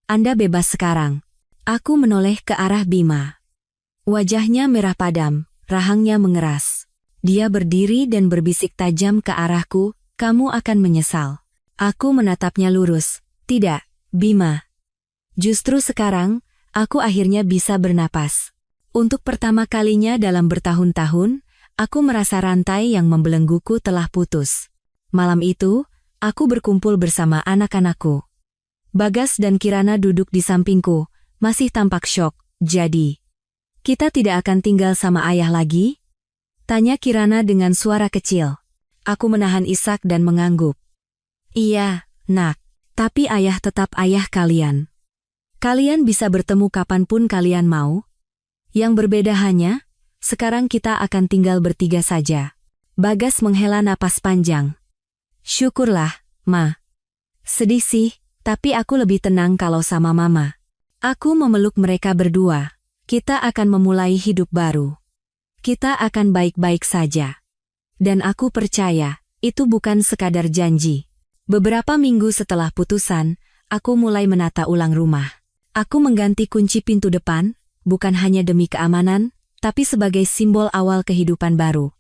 Anda bebas sekarang. Aku menoleh ke arah Bima. Wajahnya merah padam, rahangnya mengeras. Dia berdiri dan berbisik tajam ke arahku, kamu akan menyesal. Aku menatapnya lurus. Tidak, Bima. Justru sekarang, aku akhirnya bisa bernapas. Untuk pertama kalinya dalam bertahun-tahun, aku merasa rantai yang membelengguku telah putus. Malam itu, aku berkumpul bersama anak-anakku. Bagas dan Kirana duduk di sampingku, masih tampak syok. Jadi, kita tidak akan tinggal sama ayah lagi? Tanya Kirana dengan suara kecil. Aku menahan isak dan mengangguk. Iya, nak. Tapi ayah tetap ayah kalian. Kalian bisa bertemu kapanpun kalian mau. Yang berbeda hanya, sekarang kita akan tinggal bertiga saja. Bagas menghela napas panjang. Syukurlah, Ma. Sedih sih, tapi aku lebih tenang kalau sama Mama. Aku memeluk mereka berdua. Kita akan memulai hidup baru. Kita akan baik-baik saja. Dan aku percaya, itu bukan sekadar janji. Beberapa minggu setelah putusan, aku mulai menata ulang rumah. Aku mengganti kunci pintu depan, bukan hanya demi keamanan, tapi sebagai simbol awal kehidupan baru.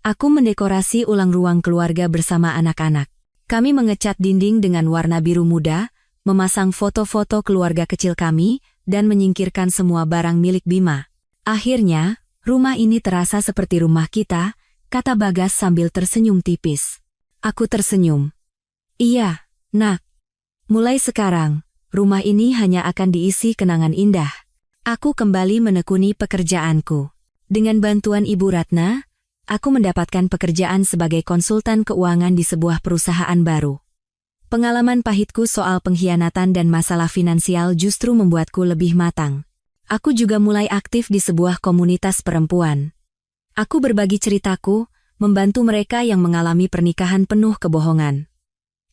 Aku mendekorasi ulang ruang keluarga bersama anak-anak. Kami mengecat dinding dengan warna biru muda, memasang foto-foto keluarga kecil kami, dan menyingkirkan semua barang milik Bima. Akhirnya, rumah ini terasa seperti rumah kita, kata Bagas sambil tersenyum tipis. Aku tersenyum. Iya, nak. Mulai sekarang, rumah ini hanya akan diisi kenangan indah. Aku kembali menekuni pekerjaanku. Dengan bantuan Ibu Ratna, aku mendapatkan pekerjaan sebagai konsultan keuangan di sebuah perusahaan baru. Pengalaman pahitku soal pengkhianatan dan masalah finansial justru membuatku lebih matang. Aku juga mulai aktif di sebuah komunitas perempuan. Aku berbagi ceritaku, membantu mereka yang mengalami pernikahan penuh kebohongan.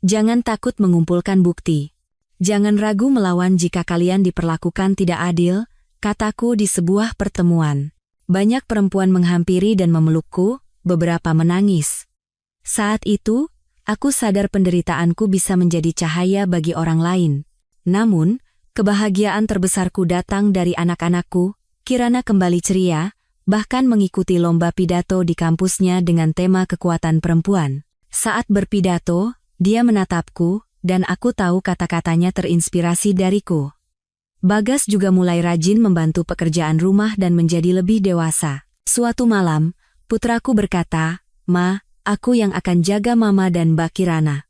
Jangan takut mengumpulkan bukti. Jangan ragu melawan jika kalian diperlakukan tidak adil, kataku di sebuah pertemuan. Banyak perempuan menghampiri dan memelukku, beberapa menangis. Saat itu, Aku sadar penderitaanku bisa menjadi cahaya bagi orang lain. Namun, kebahagiaan terbesarku datang dari anak-anakku. Kirana kembali ceria, bahkan mengikuti lomba pidato di kampusnya dengan tema kekuatan perempuan. Saat berpidato, dia menatapku, dan aku tahu kata-katanya terinspirasi dariku. Bagas juga mulai rajin membantu pekerjaan rumah dan menjadi lebih dewasa. Suatu malam, putraku berkata, "Ma, aku yang akan jaga Mama dan Mbak Kirana.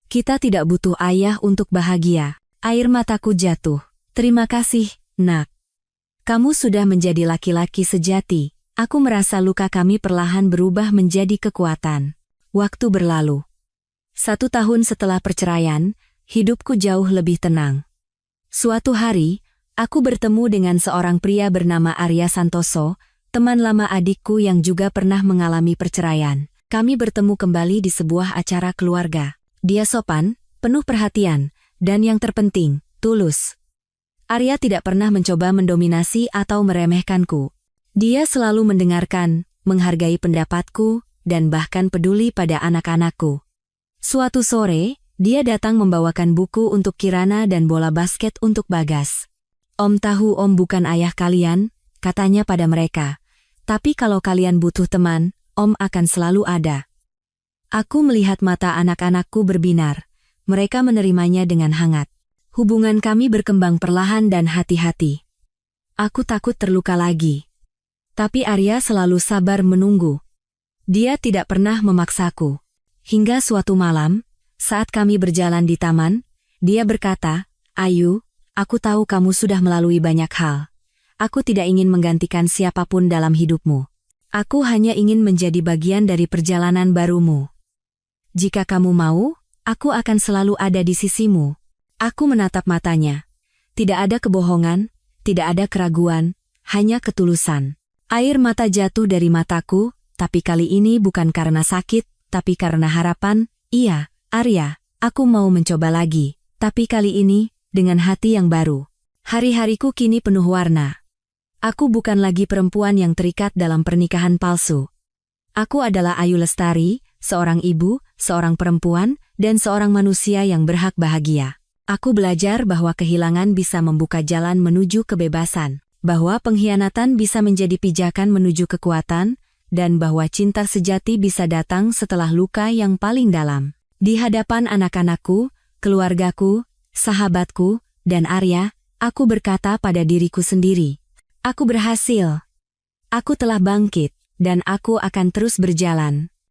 Kita tidak butuh ayah untuk bahagia." Air mataku jatuh. "Terima kasih, Nak. Kamu sudah menjadi laki-laki sejati." Aku merasa luka kami perlahan berubah menjadi kekuatan. Waktu berlalu. 1 tahun setelah perceraian, hidupku jauh lebih tenang. Suatu hari, aku bertemu dengan seorang pria bernama Arya Santoso, teman lama adikku yang juga pernah mengalami perceraian. Kami bertemu kembali di sebuah acara keluarga. Dia sopan, penuh perhatian, dan yang terpenting, tulus. Arya tidak pernah mencoba mendominasi atau meremehkanku. Dia selalu mendengarkan, menghargai pendapatku, dan bahkan peduli pada anak-anakku. Suatu sore, dia datang membawakan buku untuk Kirana dan bola basket untuk Bagas. "Om tahu Om bukan ayah kalian," katanya pada mereka. "Tapi kalau kalian butuh teman, Om akan selalu ada." Aku melihat mata anak-anakku berbinar. Mereka menerimanya dengan hangat. Hubungan kami berkembang perlahan dan hati-hati. Aku takut terluka lagi. Tapi Arya selalu sabar menunggu. Dia tidak pernah memaksaku. Hingga suatu malam, saat kami berjalan di taman, dia berkata, "Ayu, aku tahu kamu sudah melalui banyak hal. Aku tidak ingin menggantikan siapapun dalam hidupmu. Aku hanya ingin menjadi bagian dari perjalanan barumu. Jika kamu mau, aku akan selalu ada di sisimu." Aku menatap matanya. Tidak ada kebohongan, tidak ada keraguan, hanya ketulusan. Air mata jatuh dari mataku, tapi kali ini bukan karena sakit, tapi karena harapan. "Iya, Arya, aku mau mencoba lagi, tapi kali ini, dengan hati yang baru." Hari-hariku kini penuh warna. Aku bukan lagi perempuan yang terikat dalam pernikahan palsu. Aku adalah Ayu Lestari, seorang ibu, seorang perempuan, dan seorang manusia yang berhak bahagia. Aku belajar bahwa kehilangan bisa membuka jalan menuju kebebasan, bahwa pengkhianatan bisa menjadi pijakan menuju kekuatan, dan bahwa cinta sejati bisa datang setelah luka yang paling dalam. Di hadapan anak-anakku, keluargaku, sahabatku, dan Arya, aku berkata pada diriku sendiri, "Aku berhasil. Aku telah bangkit, dan aku akan terus berjalan."